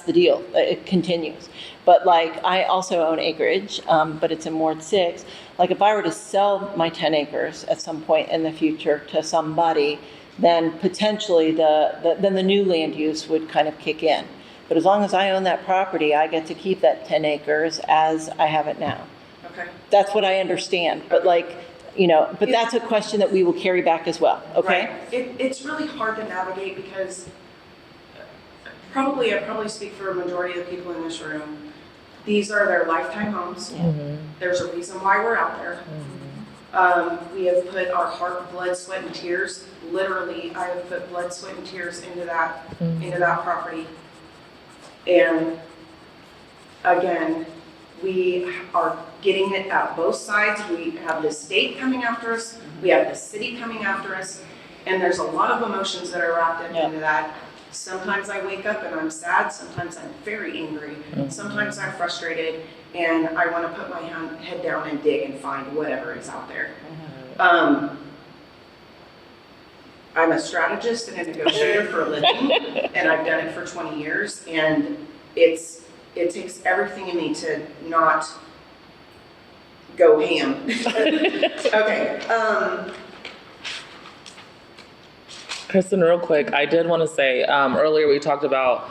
the deal. It continues. But like, I also own acreage, but it's in Ward 6. Like, if I were to sell my 10 acres at some point in the future to somebody, then potentially then the new land use would kind of kick in. But as long as I own that property, I get to keep that 10 acres as I have it now. Okay. That's what I understand. But like, but that's a question that we will carry back as well, okay? Right. It's really hard to navigate because I probably speak for a majority of the people in this room. These are their lifetime homes. Mm-hmm. There's a reason why we're out there. We have put our heart, blood, sweat, and tears. Literally, I have put blood, sweat, and tears into that property. And again, we are getting it at both sides. We have the state coming after us. We have the city coming after us. And there's a lot of emotions that are wrapped up into that. Sometimes I wake up and I'm sad. Sometimes I'm very angry. Sometimes I'm frustrated and I want to put my head down and dig and find whatever is out there. I'm a strategist and a negotiator for a living, and I've done it for 20 years, and it takes everything in me to not go ham. Okay. Kristen, real quick, I did want to say, earlier we talked about,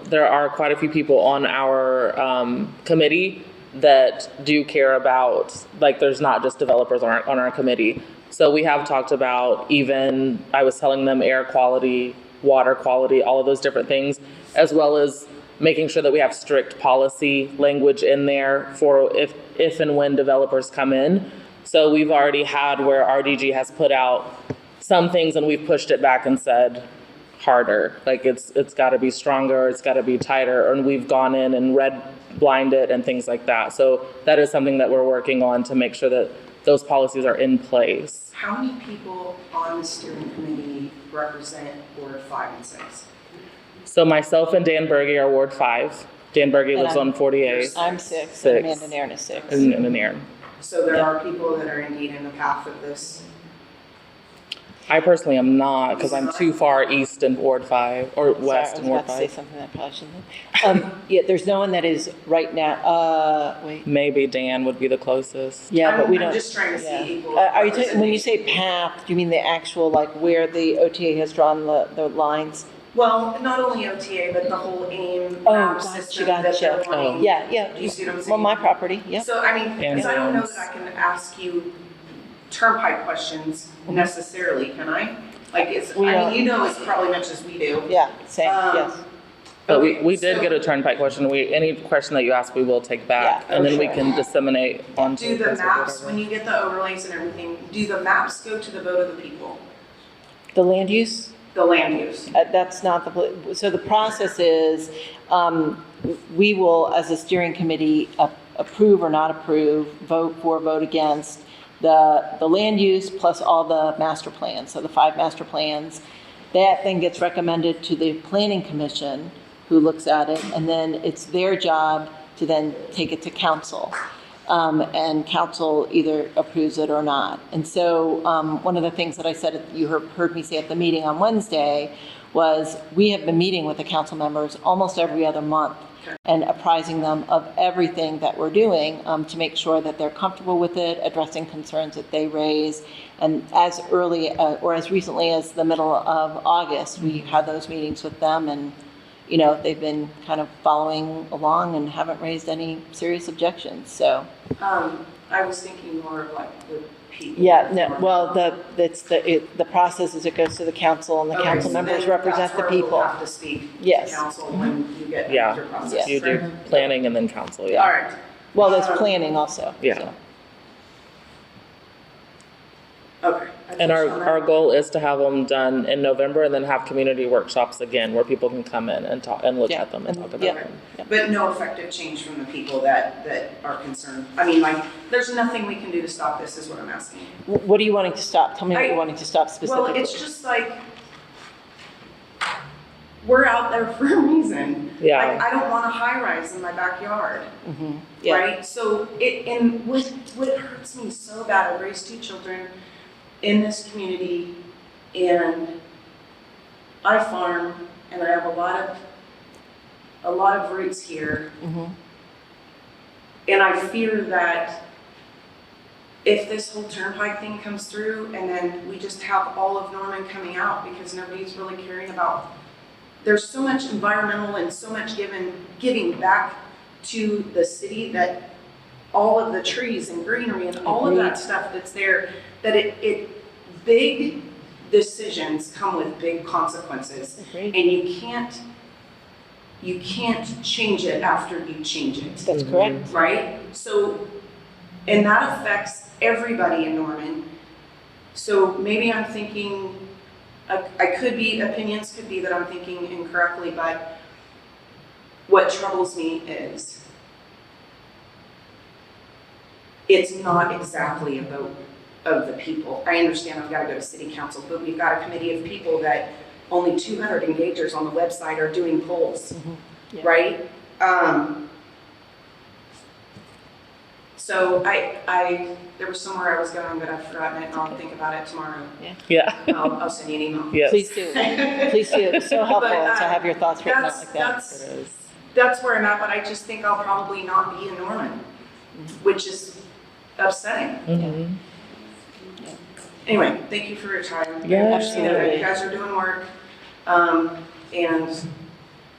there are quite a few people on our committee that do care about, like, there's not just developers on our committee. So we have talked about, even, I was telling them, air quality, water quality, all of those different things, as well as making sure that we have strict policy language in there for if and when developers come in. So we've already had where RDG has put out some things and we've pushed it back and said harder, like it's got to be stronger, it's got to be tighter, and we've gone in and red blinded and things like that. So that is something that we're working on to make sure that those policies are in place. How many people on the steering committee represent Ward 5 and 6? So myself and Dan Berge are Ward 5. Dan Berge lives on 48. I'm 6, and Amanda Nairn is 6. And Nairn. So there are people that are indeed in the path of this. I personally am not, because I'm too far east in Ward 5, or west in Ward 5. I was about to say something that I probably shouldn't. Yeah, there's no one that is right now, wait. Maybe Dan would be the closest. Yeah, but we don't. I'm just trying to see equal. Are you talking, when you say path, do you mean the actual, like, where the OTA has drawn the lines? Well, not only OTA, but the whole AIM Oh, map gotcha, system that they're gotcha. wanting. Yeah. Do you see what I'm saying? Well, my property, yeah. So, I mean, because I don't know that I can ask you turnpike questions necessarily, can I? Like, you know as probably much as we do. Yeah, same, yes. But Okay, we did so get a turnpike question. Any question that you ask, we will take back, Yeah, and then for we sure. can disseminate onto. Do the Facebook, maps, whatever. when you get the overlays and everything, do the maps go to the vote of the people? The land use? The land use? That's not so the process is, we will, as a steering committee, approve or not approve, vote for, vote against the land use plus all the master plans, so the 5 master plans. That then gets recommended to the planning commission, who looks at it, and then it's their job to then take it to council. And council either approves it or not. And so one of the things that I said, you heard me say at the meeting on Wednesday, was we have been meeting with the council members almost every other month and apprising them of everything that we're doing to make sure that they're comfortable with it, addressing concerns that they raise. And as early or as recently as the middle of August, we had those meetings with them, and they've been kind of following along and haven't raised any serious objections. So I was thinking more of like the people. yeah, no, well, the process is it goes to the council, and the council so members then represent that's the where we'll people. have to speak Yes. to council when you get Yeah. your process. Yes. You do right? planning and then council, All yeah. right. Well, there's planning also. Yeah. so. Okay. And our goal is to have them done in November and then have community workshops again where people can come in and talk and look Yeah, at them and talk about yeah. them. But no effective change from the people that are concerned. I mean, like, there's nothing we can do to stop this, is what I'm asking. What are you wanting to stop? Tell me what you're wanting to stop specifically. Well, it's just like, we're out there for a reason. Yeah. Like, I don't want a high rise in my backyard, Yeah. right? So and what hurts me so bad, I've raised 2 children in this community, and I farm, and I have a lot of a lot of roots here. Mhm. And I fear that if this whole Turnpike thing comes through and then we just have all of Norman coming out because nobody's really caring about, there's so much environmental and so much giving back to the city, that all of the trees and greenery and all of that stuff that's there, that big decisions come with big consequences. Agreed. And you can't change it after you change it. That's correct. Right? So, and that affects everybody in Norman. So maybe I'm thinking, opinions could be that I'm thinking incorrectly, but what troubles me is it's not exactly about of the people. I understand I've got to go to city council, but we've got a committee of people that only 200 engagers on the website are doing polls, Yeah. right? So there was somewhere I was going, but I've forgotten it, and I'll think about it tomorrow. Yeah. I'll send you an email. Yes. Please do. Please do. It's so helpful But, to have your thoughts written out like that. That's where I'm at, but I just think I'll probably not be in Norman, which is upsetting. Mhm. Anyway, thank you for your time. Yeah. Absolutely. You guys are doing work, and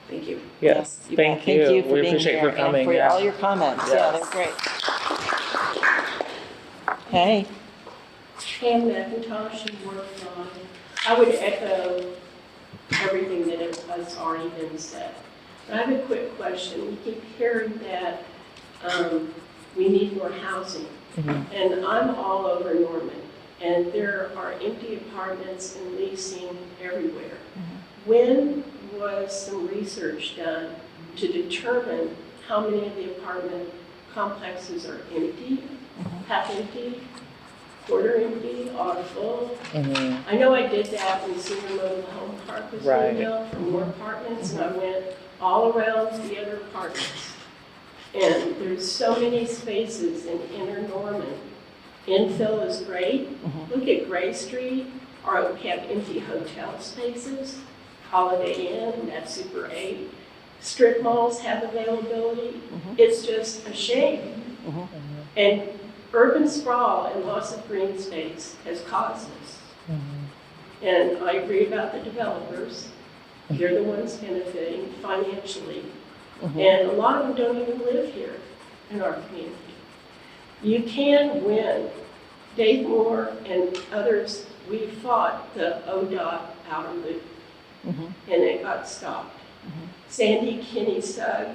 thank you. Yes. You bet. Thank you. for We being appreciate here you coming. and for Yeah. all your comments. Yeah, they're great. Hey. Pam McIntosh and Ward 5. I would echo everything that has already been said. But I have a quick question. We keep hearing that we need more housing. And I'm all over Norman, and there are empty apartments and leasing everywhere. When was some research done to determine how many of the apartment complexes are empty, half empty, quarter empty, or full? I know I did that when Senior Mobile Home Park was being built for more apartments, and I went all around the other apartments. And there's so many spaces in inner Norman. Infill is great. Look at Gray Street, or we have empty hotel spaces. Holiday Inn, that's Super 8. Strip malls have availability. It's just a shame. And urban sprawl and loss of green space has caused this. And I agree about the developers. They're the ones benefiting financially. And a lot of them don't even live here in our community. You can win. Dave Moore and others, we fought the ODOT outer loop, and it got stopped. Sandy Kinney Sugg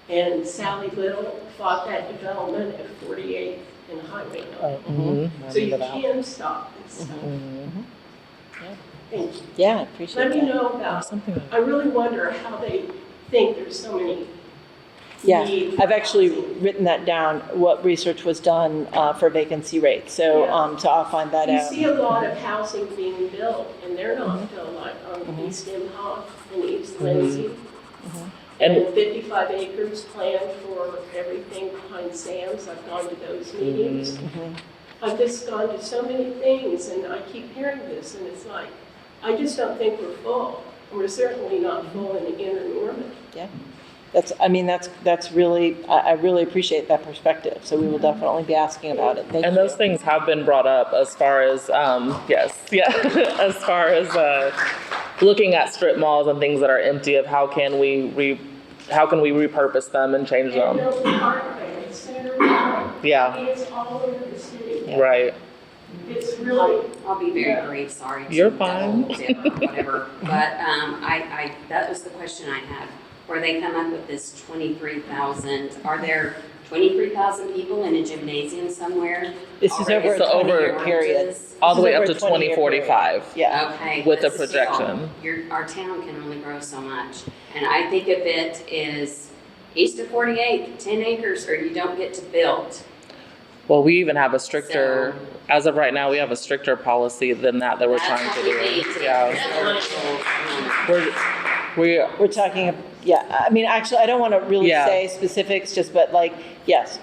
and Sally Little fought that development at 48th and Highway 9. So you can stop this stuff. Thank you. Yeah, I appreciate Let that. me know about, I really wonder how they think there's so many Yeah, need for I've actually housing. written that down, what research was done for vacancy rates. So, Yeah. so I'll find that You out. see a lot of housing being built, and they're not built like on East Imhoff and East Lindsay. And 55 acres planned for everything behind Sam's. I've gone to those meetings. I've just gone to so many things, and I keep hearing this, and it's like, I just don't think we're full. And we're certainly not full in the inner Norman. Yeah, that's really, I really appreciate that perspective. So we will definitely be asking about it. Thank you. And those things have been brought up as far as, as far as looking at strip malls and things that are empty, of how can we repurpose them and change And them. no parkway, it's Center Park. Yeah. It's all over the city. Right. It's really, I'll be very brief, sorry. to You're fine. double dip or whatever, but, I, that was the question I had, where they come up with this 23,000, are there 23,000 people in a gymnasium somewhere? This is over a So over- 20-year period. All the This way is up over to a 20-year period. 2045. Yeah. Okay. With but the projection. still, our town can only grow so much. And I think of it as east of 48th, 10 acres, or you don't get to build. Well, we even have a stricter, as of right now, we have a stricter policy than that we're That's trying what to we do. need to We're We're talking, yeah, I mean, actually, I don't want to really Yeah. say specifics, just, but like, yes,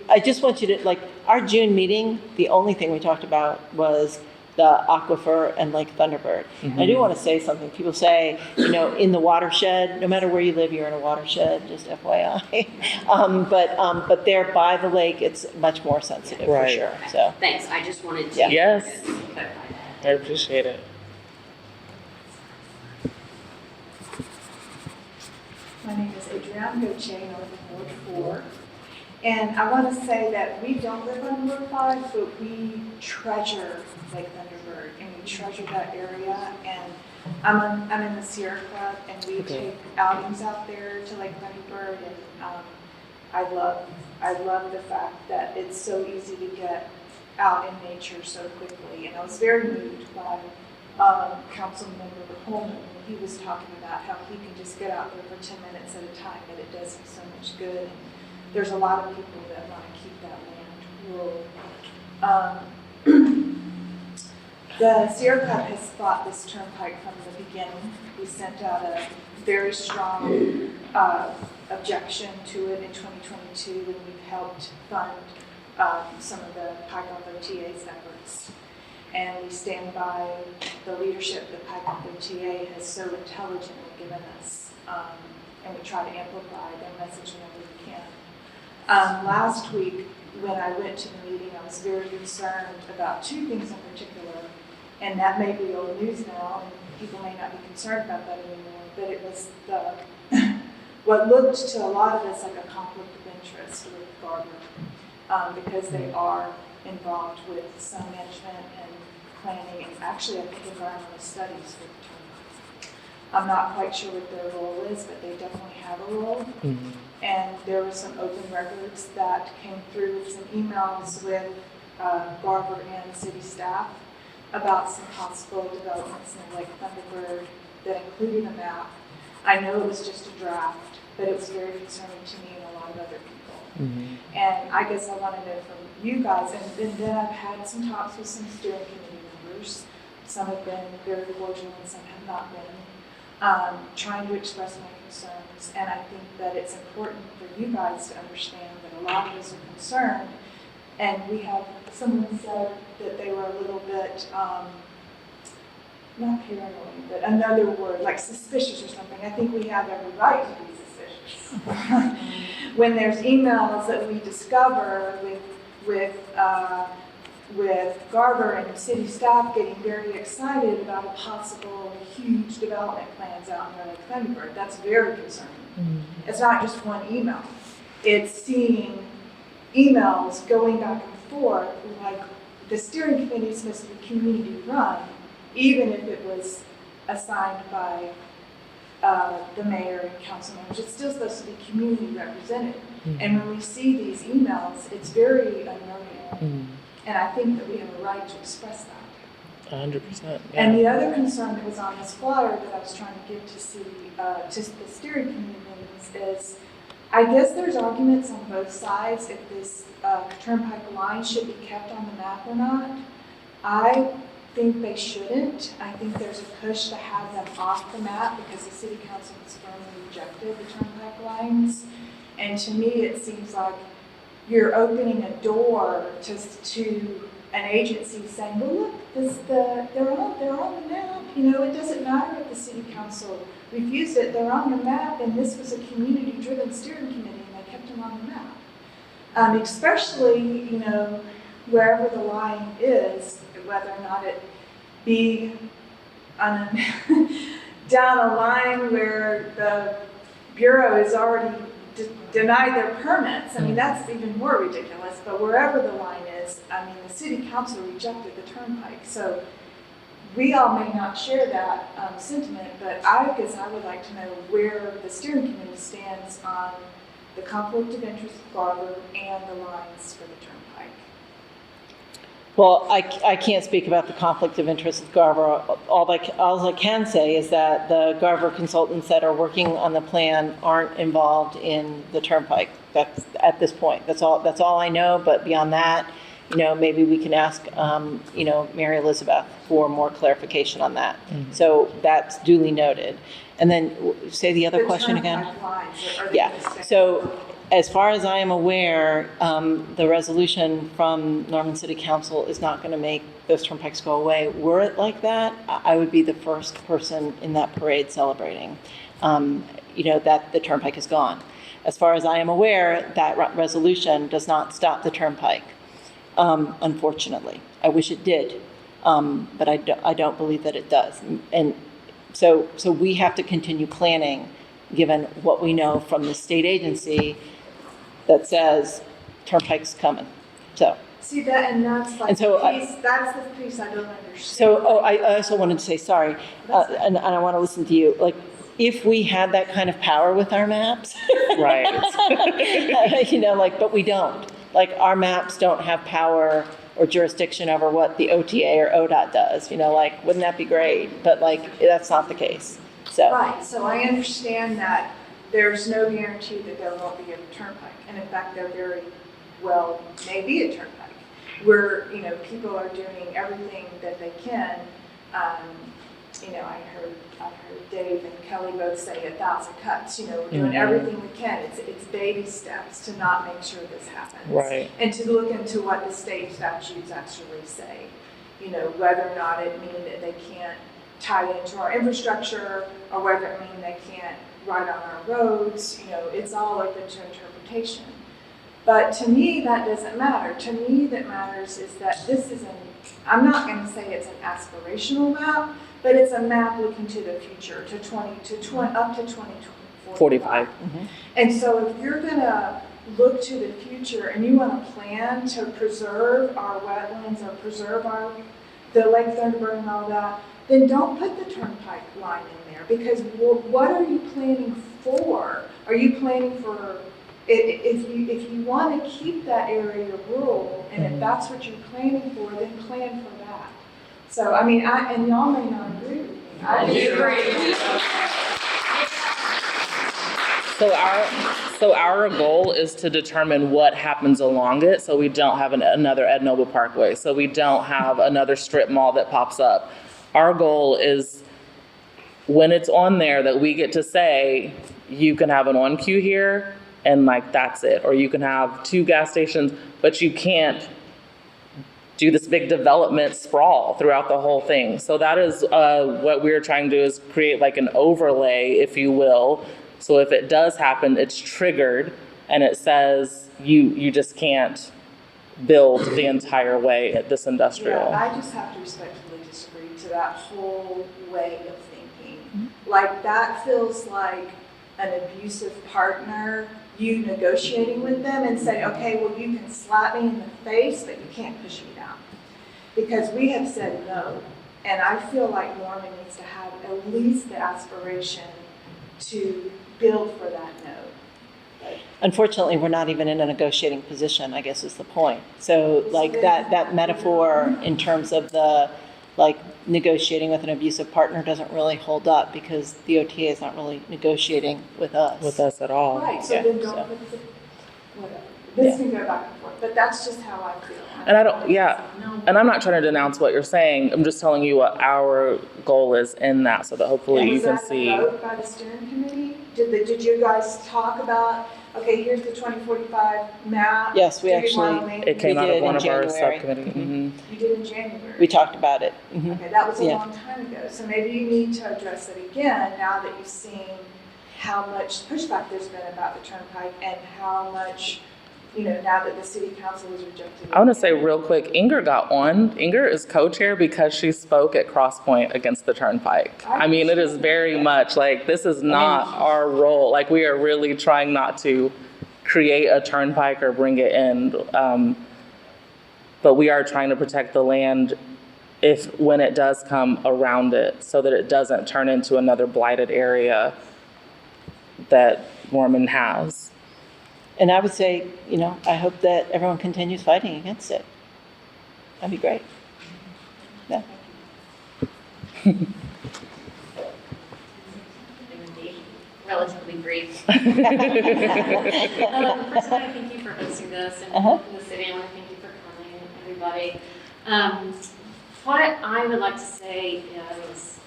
I just want you to, like, our June meeting, the only thing we talked about was the aquifer and Lake Thunderbird. I do want to say something. People say, in the watershed, no matter where you live, you're in a watershed, just FYI. But there by the lake, it's much more sensitive for sure. So Thanks, I just wanted to. Yeah. Yes, clarify that. I appreciate it. My name is Adrienne Goche, I live in Ward 4. And I want to say that we don't live on Ward 5, but we treasure Lake Thunderbird, and we treasure that area. And I'm in the Sierra Club, and we take outings out there to Lake Thunderbird, and I love the fact that it's so easy to get out in nature so quickly. And I was very moved by Councilmember Holman when he was talking about how he can just get out there for 10 minutes at a time, and it does him so much good. And there's a lot of people that want to keep that land rural. The Sierra Club has fought this turnpike from the beginning. We sent out a very strong objection to it in 2022, and we've helped fund some of the PIKE efforts. And we stand by the leadership that PIKE has so intelligently given us, and we try to amplify their message whenever we can. Last week, when I went to the meeting, I was very concerned about two things in particular, and that may be old news now, and people may not be concerned about that anymore, but it was what looked to a lot of us like a conflict of interest with Garber, because they are involved with some management and planning, and actually I think environmental studies for the Turnpike. I'm not quite sure what their role is, but they definitely have a role. Mm-hmm. And there were some open records that came through with some emails with Garber and city staff about some possible developments in Lake Thunderbird that included a map. I know it was just a draft, but it was very concerning to me and a lot of other people. Mm-hmm. And I guess I want to know from you guys, and then I've had some talks with some steering committee members. Some have been very cordial and some have not been, trying to express my concerns. And I think that it's important for you guys to understand that a lot of us are concerned. And we have, someone said that they were a little bit, not paranoid, but another word, like suspicious or something. I think we have every right to be suspicious. When there's emails that we discover with Garber and the city staff getting very excited about a possible huge development plans out in Lake Thunderbird, that's very concerning. Mm-hmm. It's not just one email. It's seeing emails going back and forth, like the steering committee is supposed to be community run, even if it was assigned by the mayor and council members, it's still supposed to be community represented. Mm-hmm. And when we see these emails, it's very unnerving. Mm-hmm. And I think that we have a right to express that. 100%. Yeah. And the other concern that was on this flyer that I was trying to give to the steering committee meetings is, I guess there's arguments on both sides if this turnpike line should be kept on the map or not. I think they shouldn't. I think there's a push to have them off the map because the city council has firmly rejected the turnpike lines. And to me, it seems like you're opening a door to an agency saying, well, look, they're on the map. You know, it doesn't matter if the city council refused it. They're on the map, and this was a community-driven steering committee, and they kept them on the map. Especially, you know, wherever the line is, whether or not it be on down a line where the Bureau is already denied their permits. I mean, that's even more ridiculous, but wherever the line is, I mean, the city council rejected the turnpike. So we all may not share that sentiment, but I guess I would like to know where the steering committee stands on the conflict of interest with Garber and the lines for the turnpike. Well, I can't speak about the conflict of interest with Garber. All I can say is that the Garber consultants that are working on the plan aren't involved in the turnpike. That's at this point. That's all I know. But beyond that, you know, maybe we can ask, you know, Mary Elizabeth for more clarification on that. Mm-hmm. So that's duly noted. And then say the other question again. Lines, yeah. So As far as I am aware, the resolution from Norman City Council is not going to make those turnpikes go away. Were it like that, I would be the first person in that parade celebrating, that the turnpike is gone. As far as I am aware, that resolution does not stop the turnpike, unfortunately. I wish it did, but I don't believe that it does. And so we have to continue planning, given what we know from the state agency that says turnpike's coming. So. See that, and that's like And so the piece, that's the piece I don't understand. So, I also wanted to say, sorry, and I want to listen to you, like, if we had that kind of power with our maps. Right. But we don't. Like, our maps don't have power or jurisdiction over what the OTA or ODOT does, wouldn't that be great? But that's not the case, so. Right, so I understand that there's no guarantee that there won't be a turnpike, and in fact, there very well may be a turnpike, where, people are doing everything that they can. I heard Dave and Kelly both say 1,000 cuts, we're doing everything we can. It's baby steps to not make sure this happens. Right. And to look into what the state statutes actually say, whether or not it means that they can't tie into our infrastructure, or whether it means they can't ride on our roads, it's all open to interpretation. But to me, that doesn't matter. To me, that matters is that this is I'm not going to say it's an aspirational map, but it's a map looking to the future, up to 2045. And so if you're going to look to the future and you want to plan to preserve our wetlands or preserve the Lake Thunderbird and all that, then don't put the turnpike line in there, because what are you planning for? Are you planning for, if you want to keep that area rural, and if that's what you're planning for, then plan for that. So, and y'all may not agree with me. I disagree. So our goal is to determine what happens along it, so we don't have another Ed Noble Parkway, so we don't have another strip mall that pops up. Our goal is, when it's on there, that we get to say, you can have an on queue here, and that's it. Or you can have 2 gas stations, but you can't do this big development sprawl throughout the whole thing. So that is what we're trying to do, is create an overlay, if you will. So if it does happen, it's triggered, and it says you just can't build the entire way at this industrial. Yeah, I just have to respectfully disagree to that whole way of thinking. That feels like an abusive partner, you negotiating with them and saying, okay, well, you can slap me in the face, but you can't push me down. Because we have said no. And I feel like Norman needs to have at least the aspiration to build for that no. Unfortunately, we're not even in a negotiating position, I guess is the point. So that metaphor in terms of the negotiating with an abusive partner doesn't really hold up, because the OTA is not really negotiating with us. With us at all. Right, so then don't put the, whatever. This can go back and forth, but that's just how I feel. And I'm not trying to denounce what you're saying. I'm just telling you what our goal is in that, so that hopefully you can see. Was that the vote by the steering committee? Did you guys talk about, okay, here's the 2045 map? Yes, we It came out of one of our subcommittee. You did in January? We talked about it. Okay, that was a long time ago. So maybe you need to address it again now that you've seen how much pushback there's been about the turnpike, and how much, now that the city council has rejected it. I want to say real quick, Inger got on. Inger is co-chair because she spoke at Crosspoint against the Turnpike. It is very much this is not our role. We are really trying not to create a turnpike or bring it in. But we are trying to protect the land when it does come around it, so that it doesn't turn into another blighted area that Norman has. And I would say, I hope that everyone continues fighting against it. That'd be great. Yeah. Relatively brief. First, I want to thank you for hosting this, and the city. I want to thank you for coming, everybody. What I would like to say is,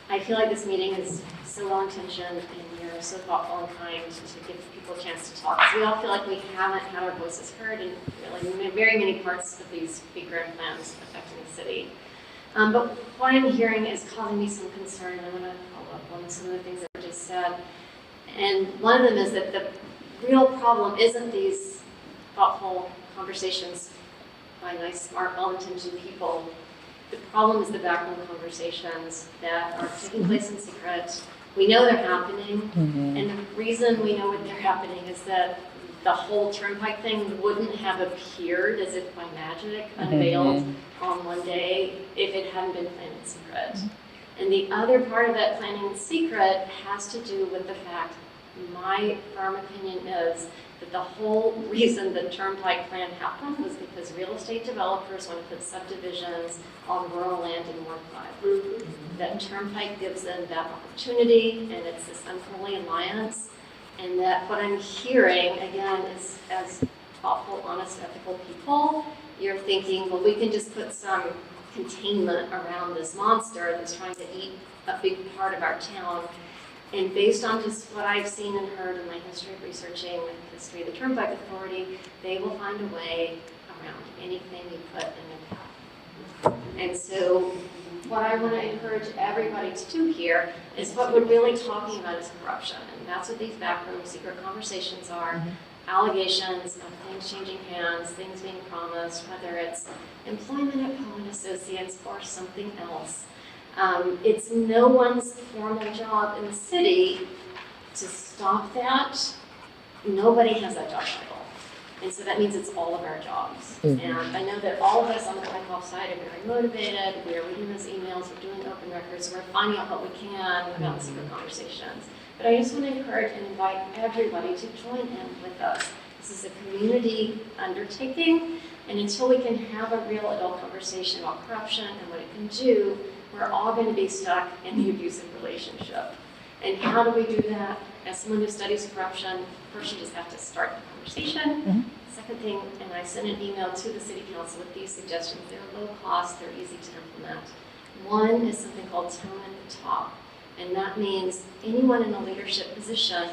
I feel like this meeting has so well-intentioned and you're so thoughtful and kind to give people a chance to talk. 'Cause we all feel like we haven't had our voices heard in really very many parts of these big grand plans affecting the city. But what I'm hearing is causing me some concern, and I'm going to follow up on some of the things that were just said. And one of them is that the real problem isn't these thoughtful conversations by nice, smart, well-intentioned people. The problem is the backroom conversations that are taking place in secret. We know they're happening, and the reason we know they're happening is that the whole Turnpike thing wouldn't have appeared as if by magic, unveiled on one day, if it hadn't been planned in secret. And the other part of that planning in secret has to do with the fact, my firm opinion is that the whole reason the Turnpike plan happened was because real estate developers want to put subdivisions on rural land in Ward 5. That Turnpike gives them that opportunity, and it's this unholy alliance. And that what I'm hearing, again, is as thoughtful, honest, ethical people, you're thinking, well, we can just put some containment around this monster that's trying to eat a big part of our town. And based on just what I've seen and heard in my history of researching the history of the Turnpike Authority, they will find a way around anything you put in their path. And so what I want to encourage everybody to do here is what we're really talking about is corruption. And that's what these backroom secret conversations are. Allegations of things changing hands, things being promised, whether it's employment at Poe And Associates or something else. It's no one's formal job in the city to stop that. Nobody has that job title. And so that means it's all of our jobs. And I know that all of us on the PIKE side are very motivated. We're reading those emails, we're doing open records, we're finding out what we can about the secret conversations. But I just want to encourage and invite everybody to join in with us. This is a community undertaking, and until we can have a real adult conversation about corruption and what it can do, we're all going to be stuck in the abusive relationship. And how do we do that? As someone who studies corruption, first you just have to start the conversation. Second thing, and I sent an email to the city council with these suggestions. They're low cost, they're easy to implement. One is something called tone at the top. And that means anyone in a leadership position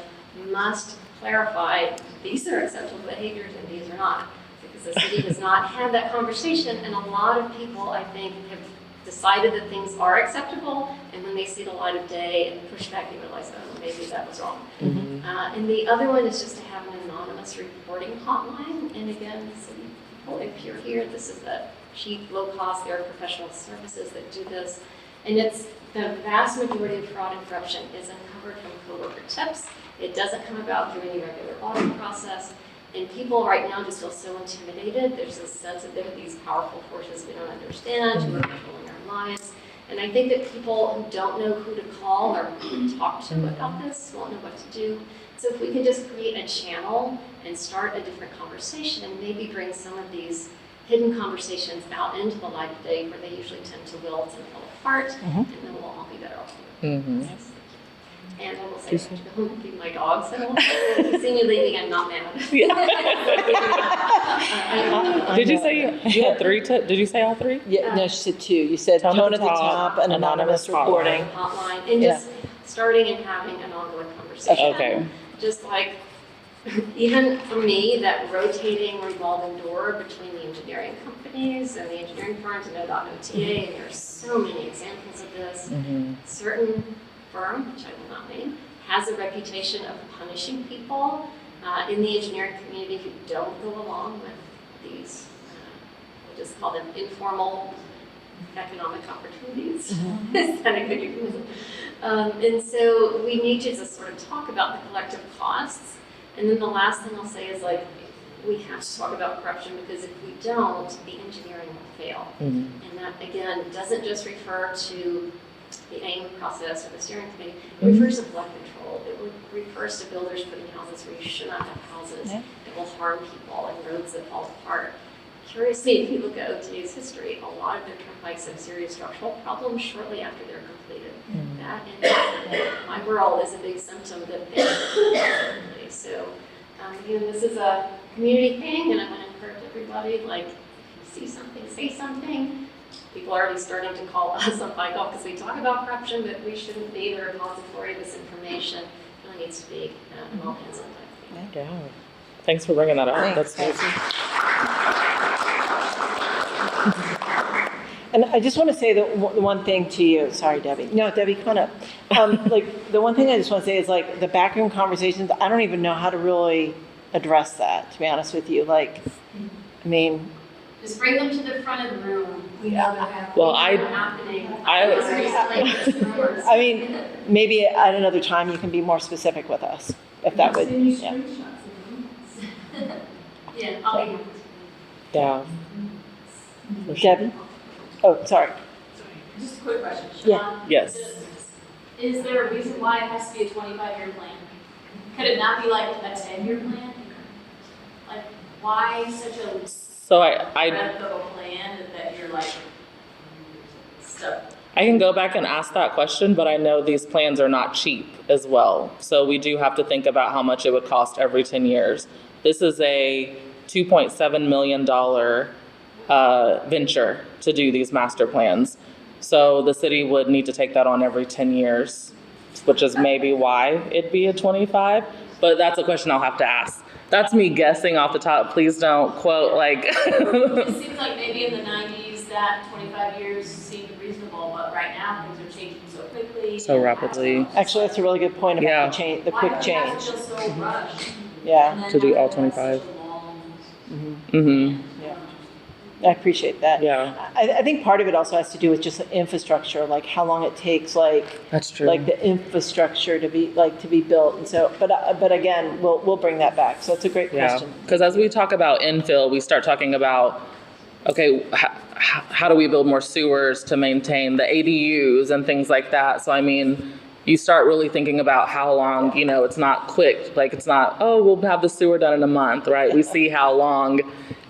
must clarify these are acceptable behaviors and these are not. Because the city has not had that conversation, and a lot of people, I think, have decided that things are acceptable, and when they see the light of day and push back, they realize, oh, maybe that was wrong. And the other one is just to have an anonymous reporting hotline. And again, city people, if you're here, this is a cheap, low cost, there are professional services that do this. And it's the vast majority of fraud and corruption is uncovered from coworker tips. It doesn't come about through any regular audit process. And people right now just feel so intimidated. There's this sense that there are these powerful forces we don't understand who are controlling our lives. And I think that people who don't know who to call or who to talk to about this won't know what to do. So if we could just create a channel and start a different conversation and maybe bring some of these hidden conversations out into the light of day where they usually tend to wilt and fall apart, and then we'll all be better off. Yes. And I will say, I'm going to feed my dogs. If you see me leaving, I'm not mad. Did you say you had three? Did you say all three? Yeah, no, she said two. You said tone at the top, and anonymous reporting. Hotline, and just starting and having an ongoing conversation. Okay. Just like, even for me, that rotating revolving door between the engineering companies and the engineering firms and ODOT and OTA, and there are so many examples of this. Certain firm, which I will not name, has a reputation of punishing people in the engineering community who don't go along with these, we'll just call them informal economic opportunities. Is that a good euphemism? And so we need to just sort of talk about the collective costs. And then the last thing I'll say is, like, we have to talk about corruption, because if we don't, the engineering will fail. And that, again, doesn't just refer to the AIM process or the steering committee. It refers to flood control. It refers to builders putting houses where you should not have houses. It will harm people and roads that fall apart. Curiously, if you look at OTA's history, a lot of their turnpikes have serious structural problems shortly after they're completed. That, in my world, is a big symptom that they're completely. So, again, this is a community thing, and I want to encourage everybody, like, if you see something, say something. people are already starting to call us on PIKE because we talk about corruption, but we shouldn't be the repository of this information. It really needs to be all hands on deck. Yeah. Thanks for bringing that up. Thanks. That's great. And I just want to say the one thing to you. Sorry, Debbie. No, Debbie, come on up. Like, the one thing I just want to say is, like, the backroom conversations, I don't even know how to really address that, to be honest with you. Like, I mean, Just bring them to the front of the room. We know they're happening. Well, I mean, maybe at another time you can be more specific with us, if that would, yeah. Yeah, I'll be. Yeah. For sure. Debbie? Oh, sorry. Just a quick question. Yeah. Siobhan, Yes. Is there a reason why it has to be a 25-year plan? Could it not be like a 10-year plan? Like, why such a So breadth of a plan that you're like stuck? I can go back and ask that question, but I know these plans are not cheap as well. So we do have to think about how much it would cost every 10 years. This is a $2.7 million venture to do these master plans. So the city would need to take that on every 10 years, which is maybe why it'd be a 25, but that's a question I'll have to ask. That's me guessing off the top. Please don't quote like. It seems like maybe in the 90s that 25 years seemed reasonable, but right now things are changing so quickly. So rapidly. Actually, that's a really good point about Yeah. the change, the quick Why change. does it feel so rushed? Yeah. And then To do have all to have 25. such a long- Mm-hmm. I appreciate that. Yeah, I think part of it also has to do with just the infrastructure, like how long it takes, like, that's true. like the infrastructure to be built. And so, but again, we'll bring that back. So it's a great Yeah, question. because as we talk about infill, we start talking about, okay, how do we build more sewers to maintain the ADUs and things like that? So I mean, you start really thinking about how long, it's not quick, like it's not, oh, we'll have the sewer done in a month, right? We see how long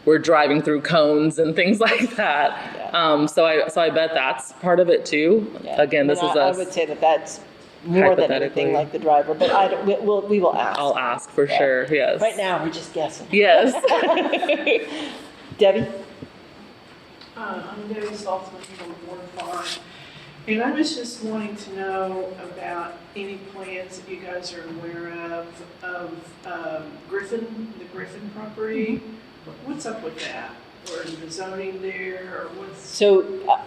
we're driving through cones and things like that. So I bet that's part of it too. Yeah. Again, this I mean, is us. I would say that that's more than anything Hypothetically. like the driver, but we will ask. I'll ask for Yeah. sure, yes. Right now, we're just guessing. Yes. Debbie? I'm Debbie Saltzman from Ward 5. And I was just wanting to know about any plans that you guys are aware of Griffin, the Griffin property. What's up with that? Or the zoning there, or what's? So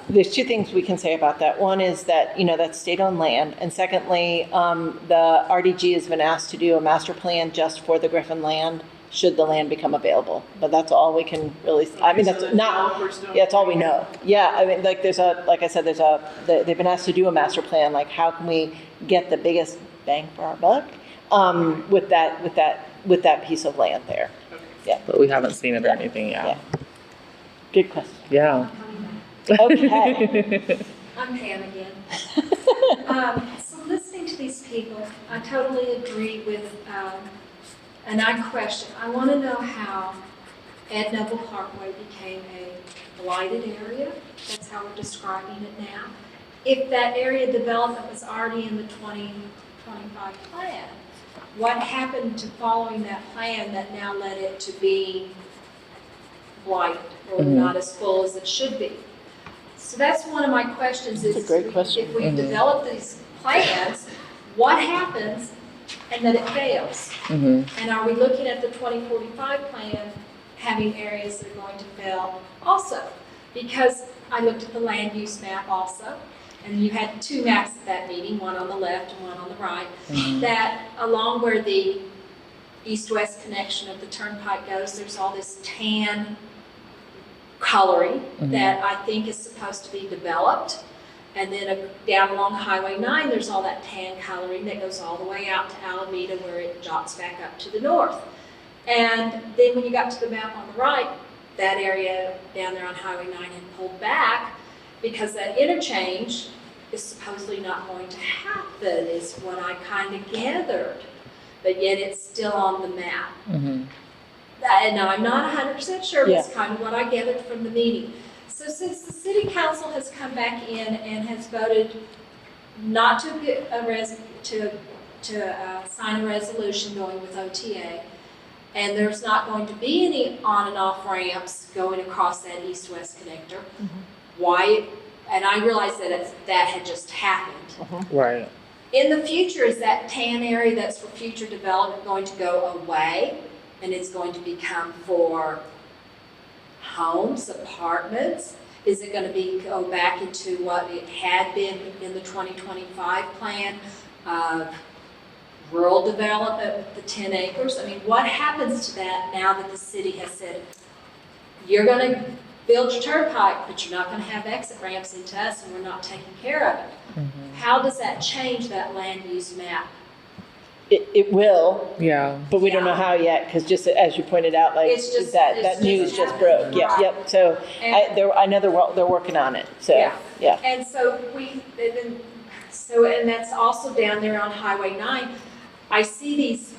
there's two things we can say about that. One is that, that's state-owned land. And secondly, the RDG has been asked to do a master plan just for the Griffin land, should the land become available. But that's all we can really, I mean, that's not, yeah, that's all we know. Yeah, I mean, like like I said, they've been asked to do a master plan, like how can we get the biggest bang for our buck with that piece of land there. Yeah. But we haven't seen it or anything yet. Yeah. Good question. Yeah. Okay. I'm Pam again. So listening to these people, I totally agree with, and I want to know how Ed Noble Parkway became a blighted area. That's how we're describing it now. If that area development was already in the 2025 plan, what happened to following that plan that now led it to be blighted or not as full as it should be? So that's one of my questions. That's a great question. If we develop these plans, what happens and then it fails? And are we looking at the 2045 plan having areas that are going to fail also? Because I looked at the land use map also, and you had two maps at that meeting, one on the left and one on the right, that along where the east-west connection of the turnpike goes, there's all this tan coloring that I think is supposed to be developed. And then down along Highway 9, there's all that tan coloring that goes all the way out to Alameda where it jots back up to the north. And then when you got to the map on the right, that area down there on Highway 9 had pulled back because that interchange is supposedly not going to happen, is what I kind of gathered. But yet it's still on the map. And now I'm not 100% sure, but it's kind of what I gathered from the meeting. So since the city council has come back in and has voted not to get sign a resolution going with OTA, and there's not going to be any on and off ramps going across that east-west connector, why, and I realized that that had just happened. Right. In the future, is that tan area that's for future development going to go away? And it's going to become for homes, apartments? Is it going to go back into what it had been in the 2025 plan of rural development with the 10 acres? I mean, what happens to that now that the city has said, you're going to build your turnpike, but you're not going to have exit ramps into us and we're not taking care of it? How does that change that land use map? It will, Yeah. but we don't know how yet, because just as you pointed out, like, It's just- that it's news just just broke. Yep, right. yep. So I know they're working on it, so, Yeah. yeah. And so and that's also down there on Highway 9. I see these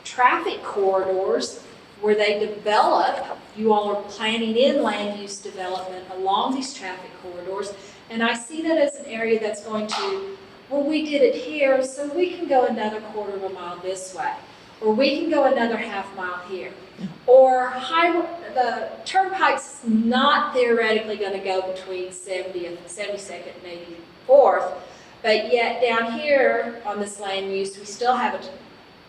traffic corridors where they develop, you all are planning in land use development along these traffic corridors. And I see that as an area that's going to, well, we did it here, so we can go another quarter of a mile this way. Or we can go another half mile here. Or the turnpike's not theoretically going to go between 70th, 72nd and 84th, but yet down here on this land use, we still have an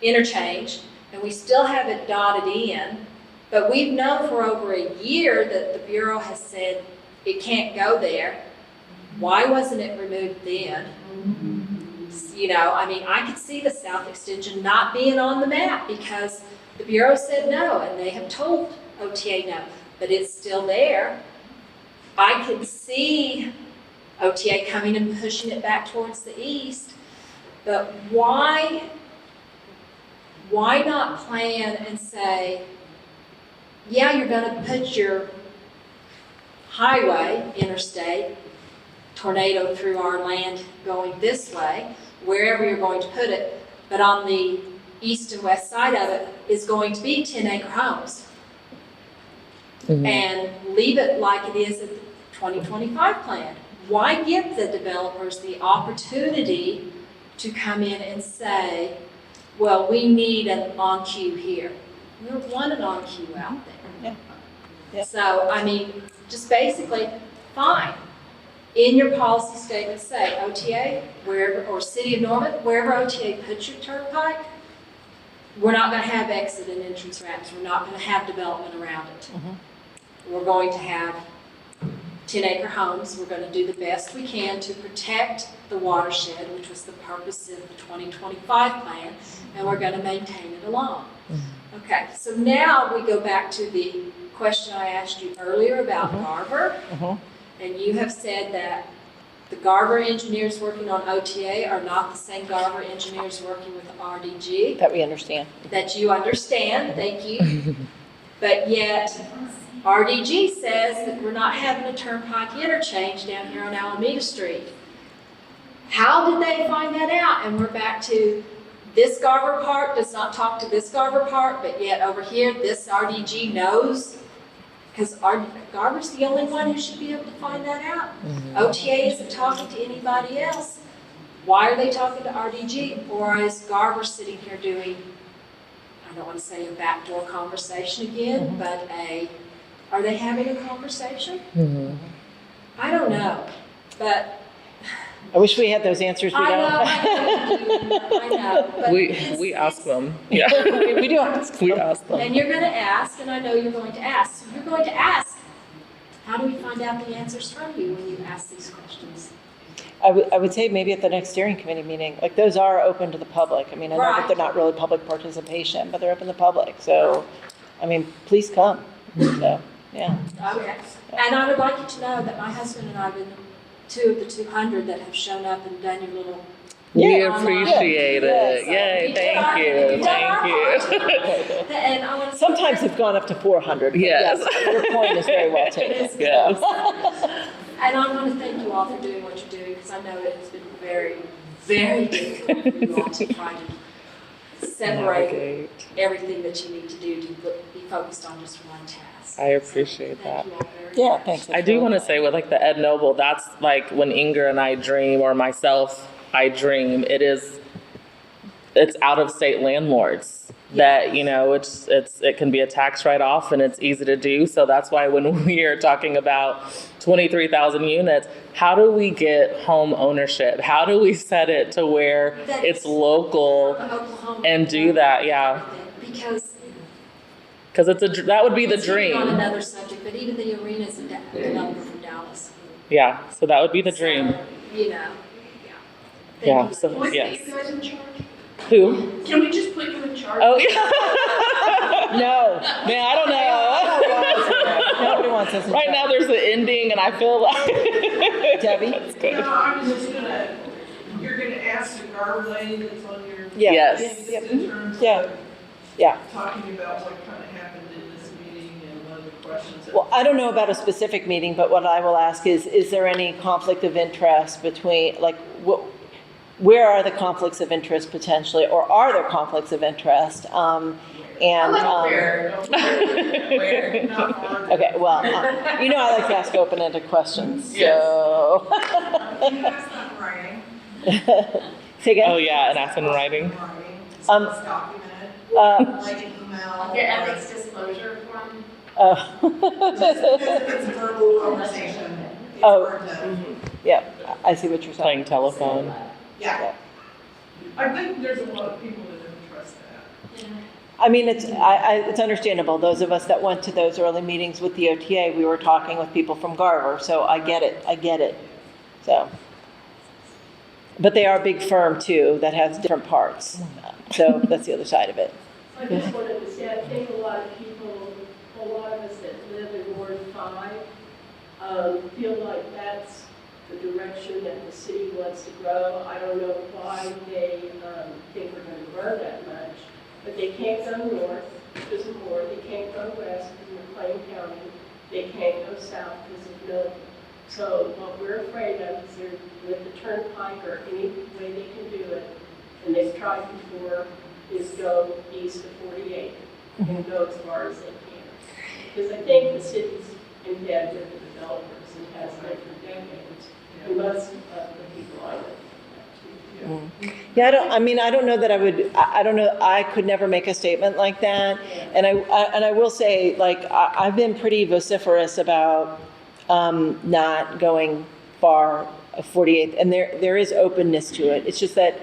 interchange, and we still have it dotted in, but we've known for over a year that the Bureau has said it can't go there. Why wasn't it removed then? You know, I mean, I could see the south extension not being on the map because the Bureau said no, and they have told OTA no, but it's still there. I could see OTA coming and pushing it back towards the east, but why not plan and say, yeah, you're gonna put your highway, interstate, tornado through our land going this way, wherever you're going to put it, but on the east and west side of it is going to be 10-acre homes. And leave it like it is at the 2025 plan. Why give the developers the opportunity to come in and say, well, we need an on-cue here. We don't want an on-cue out there. Yeah. So, I mean, just basically, fine. In your policy statement, say OTA, wherever, or City of Norman, wherever OTA puts your turnpike, we're not going to have exit and entrance ramps. We're not going to have development around it. We're going to have 10-acre homes. We're going to do the best we can to protect the watershed, which was the purpose of the 2025 plan, and we're going to maintain it along. Okay, so now we go back to the question I asked you earlier about Garver. And you have said that the Garver engineers working on OTA are not the same Garver engineers working with RDG. That we understand. That you understand, thank you. But yet, RDG says that we're not having a turnpike interchange down here on Alameda Street. How did they find that out? And we're back to this Garver part does not talk to this Garver part, but yet over here, this RDG knows. Because Garver's the only one who should be able to find that out. OTA isn't talking to anybody else. Why are they talking to RDG? Or is Garver sitting here doing, I don't want to say a backdoor conversation again, but are they having a conversation? I don't know, but. I wish we had those answers. We don't. I know. But We ask them. Yeah. we do ask them. We ask them. And you're going to ask, and I know you're going to ask. So you're going to ask, how do we find out the answers from you when you ask these questions? I would say maybe at the next steering committee meeting, like those are open to the public. I mean, I know that they're not really public participation, but they're open to the public. So, I mean, please come. So, yeah. Okay. And I would like you to know that my husband and I have been 2 of the 200 that have shown up and done your little. We online. appreciate it. Yes. Yay, thank you. And I want to Sometimes it's gone up to 400. But Yes. Your point is very well taken. Yes. And I want to thank you all for doing what you're doing, because I know it has been very, very difficult for you all to try to separate everything that you need to do to be focused on just one task. I appreciate that. Thank you all very Yeah, much. thanks. I do want to say with like the Ed Noble, that's like when Inger and I dream, or myself, I dream, it's out of state landlords that, you know, it can be a tax write-off and it's easy to do. So that's why when we are talking about 23,000 units. How do we get home ownership? How do we set it to where it's local Oklahoma. and do that? Yeah, Because because that would be the it's even on dream. another subject, but even the arena's a developer from Dallas. Yeah, so that would be the dream. So, you know, yeah. Yeah, Thank you. so Can we put yes. you guys in charge? Who? Can we just put you in charge? Oh yeah. No, Man, I don't know. nobody wants us in Right charge. now, there's an ending, and I feel like Debbie? That's good. No, I was just gonna, you're gonna ask the guard lady that's on your. Yeah. Yes. Just in terms Yeah. of Yeah. talking about what kind of happened in this meeting and one of the questions. that- Well, I don't know about a specific meeting, but what I will ask is there any conflict of interest between, like, where are the conflicts of interest potentially, or are there conflicts of interest? And, Where? Where? Not hard. okay, well, you know I like to ask open-ended questions, so. You asked that in writing. Say again? Oh yeah, and that's in writing. In writing, so Um, it's documented, like an email. Your ethics disclosure form. It's a verbal conversation. It's Oh. hard to- Yeah, I see what you're saying. Playing telephone. Yeah. I think there's a lot of people that don't trust that. I mean, it's understandable. Those of us that went to those early meetings with the OTA, we were talking with people from Garver, so I get it. So. But they are a big firm too, that has different parts. So that's the other side of it. I just wanted to say, I think a lot of people, a lot of us that live in Ward 5, feel like that's the direction that the city wants to grow. I don't know why they think we're going to grow that much, but they can't go north because of more. They can't go west because of McLean County. They can't go south because of Milton. So what we're afraid of is they're, with the Turnpike or any way they can do it, and they've tried before, is go east of 48 and go as far as they can. Because I think the city's in debt with the developers and has been for decades, and most of the people I know. Yeah, I don't know that I don't know, I could never make a statement like that. And I will say, like, I've been pretty vociferous about not going far of 48th, and there is openness to it. It's just that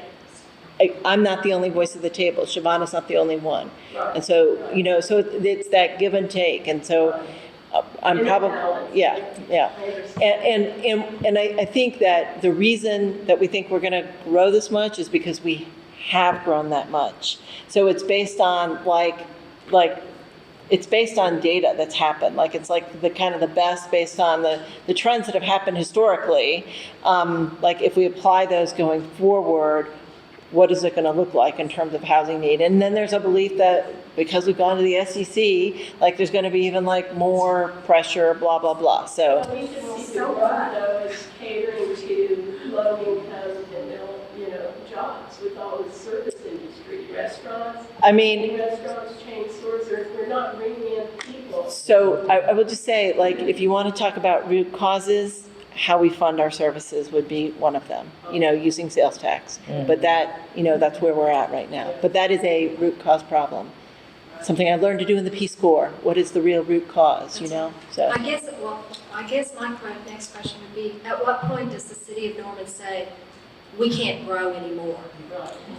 I'm not the only voice at the table. Siobhan not the only one. And so, so it's that give and take. And so I'm probably, yeah. And I think that the reason that we think we're going to grow this much is because we have grown that much. So it's based on it's based on data that's happened. Like, it's like the kind of the best based on the trends that have happened historically. Like, if we apply those going forward, what is it going to look like in terms of housing need? And then there's a belief that because we've gone to the SEC, like, there's going to be even like more pressure, blah, blah, blah. So. We can see the growth though is catering to low income and jobs with all the service industry, restaurants. I mean, Restaurants, chain stores, we're not bringing in people. so I will just say, like, if you want to talk about root causes, how we fund our services would be one of them, using sales tax. But that, that's where we're at right now. But that is a root cause problem. Something I learned to do in the Peace Corps. What is the real root cause, So. I guess my next question would be, at what point does the city of Norman say, we can't grow anymore?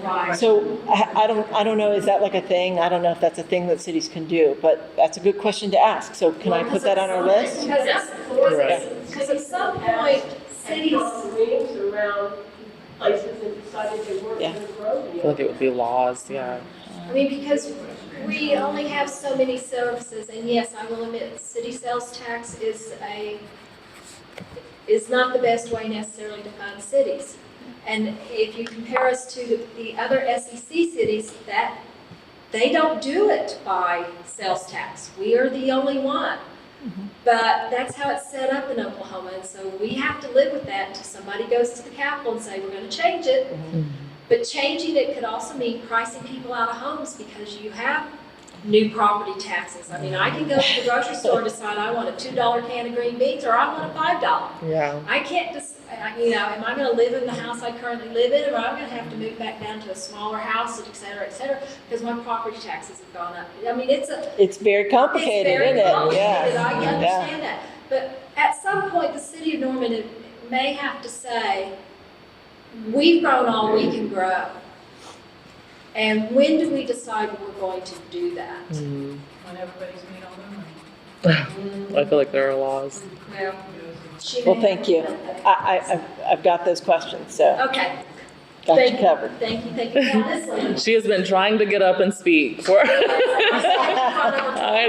Right. So I don't know, is that like a thing? I don't know if that's a thing that cities can do, but that's a good question to ask. So can I put that on our list? Because at some point, cities, Rings around places and decided they weren't going to grow anymore. I feel like it would be laws, yeah. I mean, because we only have so many services, and yes, I will admit, city sales tax is not the best way necessarily to fund cities. And if you compare us to the other SEC cities, that they don't do it by sales tax. We are the only one. But that's how it's set up in Oklahoma, and so we have to live with that until somebody goes to the Capitol and say, we're going to change it. But changing it could also mean pricing people out of homes because you have new property taxes. I mean, I can go to the grocery store and decide I want a $2 can of green beans or I want a $5. Yeah. I can't just, am I going to live in the house I currently live in, or am I going to have to move back down to a smaller house, et cetera, because my property taxes have gone up? I mean, It's very complicated, it's very isn't it? complicated. Yeah. I understand that. But at some point, the city of Norman may have to say, we've grown all we can grow. And when do we decide we're going to do that? Mhm. When everybody's made all their money. I feel like there are laws. Well, thank you. I've got those questions, so Okay. got Thank you covered. Thank you. Now, this one. She has been trying to get up and speak for. I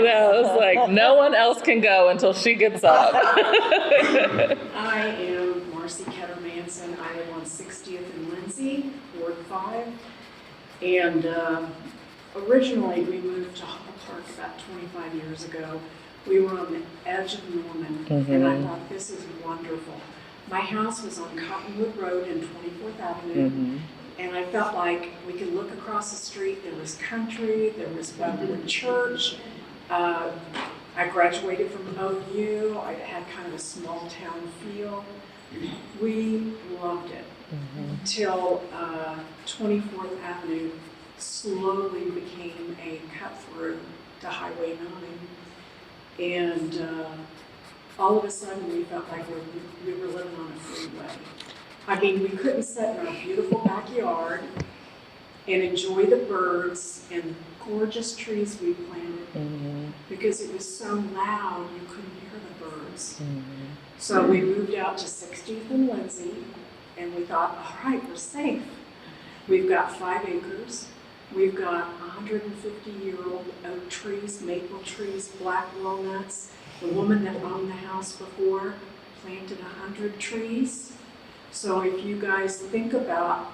know. It's like no one else can go until she gets up. I am Marcy Ketter Manson. I live on 60th and Lindsay, Ward 5. And originally we moved to Hall Park about 25 years ago. We were on the edge of Norman, and I thought, this is wonderful. My house was on Cottonwood Road and 24th Avenue. And I felt like we could look across the street. There was country, there was Webwood Church. I graduated from OU. I had kind of a small town feel. We loved it until 24th Avenue slowly became a cut through to Highway 9. And all of a sudden we felt like we were living on a freeway. I mean, we couldn't sit in our beautiful backyard and enjoy the birds and the gorgeous trees we planted because it was so loud you couldn't hear the birds. So we moved out to 60th and Lindsay, and we thought, all right, we're safe. We've got 5 acres. We've got 150-year-old oak trees, maple trees, black walnuts. The woman that owned the house before planted 100 trees. So if you guys think about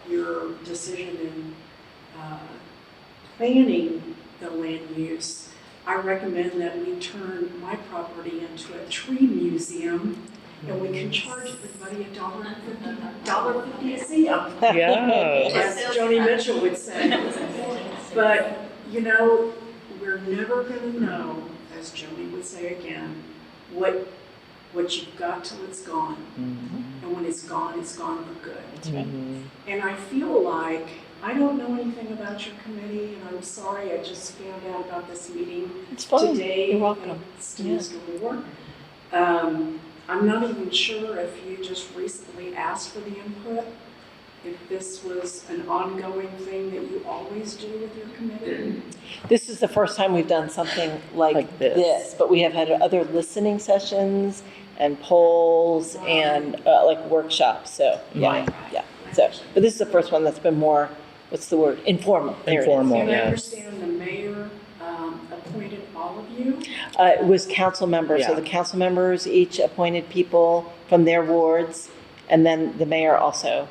your decision in planning the land use, I recommend that we turn my property into a tree museum, and we can charge everybody $1.50 a see 'em. Yeah. As Joni Mitchell would say. But, you know, we're never gonna know, as Joni would say again, what you've got till it's gone. And when it's gone for good. That's right. And I feel like, I don't know anything about your committee, and I'm sorry, I just found out about this meeting It's fine. today. You're welcome. Steve's door. I'm not even sure if you just recently asked for the input, if this was an ongoing thing that you always do with your committee. This is the first time we've done something like Like this. this, but we have had other listening sessions and polls and like workshops, so, yeah. So, but this is the first one that's been more, what's the word, informal. There it is. Informal. And I Yes. understand the mayor appointed all of you. It was council members, so Yeah. the council members each appointed people from their wards, and then the mayor also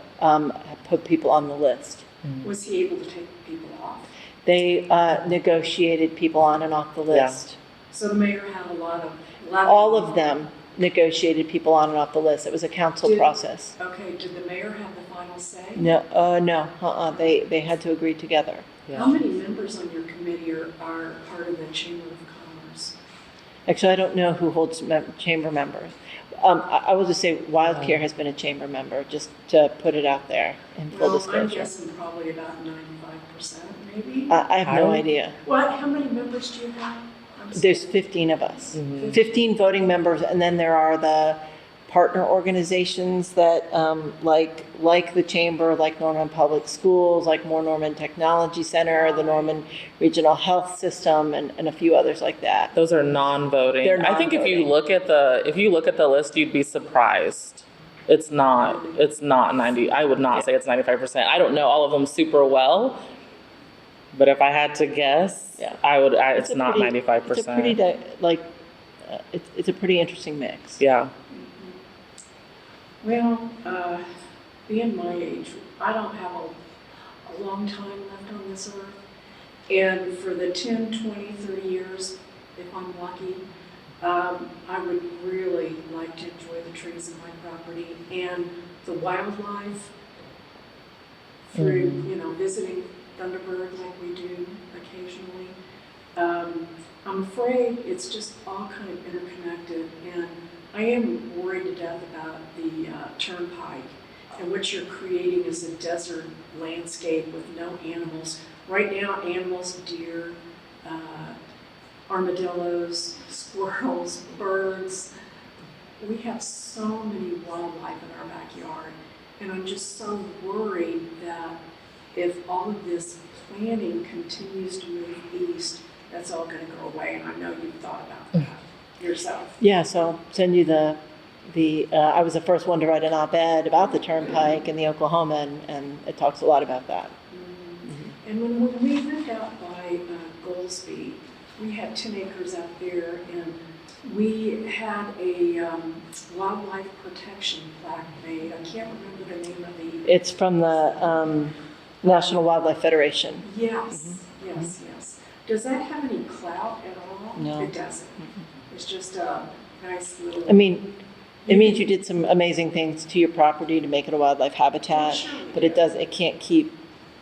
put people on the list. Was he able to take people off? They negotiated people on and off the list. So the mayor had a lot of. All of them negotiated people on and off the list. It was a council process. Okay, did the mayor have the final say? No, they had to agree together. How many members on your committee are part of the Chamber of Commerce? Actually, I don't know who holds chamber members. I will just say Wildcare has been a chamber member, just to put it out there in full Well, I'm disclosure. guessing probably about 95%, maybe. I have no idea. What, how many members do you have? There's 15 of us, 15 voting members, and then there are the partner organizations that, like the Chamber, like Norman Public Schools, like More Norman Technology Center, the Norman Regional Health System, and a few others like that. Those are non-voting. They're I think if you non-voting. look at the list, you'd be surprised. It's not 90. I would not say it's 95%. I don't know all of them super well, but if I had to guess, I would. It's not 95%. It's a pretty it's a pretty interesting mix. Yeah. Well, being my age, I don't have a long time left on this earth. And for the 10, 20, 30 years, if I'm lucky, I would really like to enjoy the trees in my property and the wildlife through, visiting Thunderbird like we do occasionally. I'm afraid it's just all kind of interconnected, and I am worried to death about the Turnpike, and what you're creating is a desert landscape with no animals. Right now, animals, deer, armadillos, squirrels, birds, we have so many wildlife in our backyard, and I'm just so worried that if all of this planning continues to move east, that's all gonna go away, and I know you've thought about that yourself. Yeah, so I'll send you I was the first one to write an op-ed about the Turnpike in the Oklahoma, and it talks a lot about that. And when we lived out by Goldsby, we had 10 acres out there, and we had a wildlife protection plaque made. I can't remember the name of the... It's from the National Wildlife Federation. Yes, yes. Does that have any clout at all? No. It doesn't. It's just a nice little... I mean, it means you did some amazing things to your property to make it a wildlife habitat, but it can't keep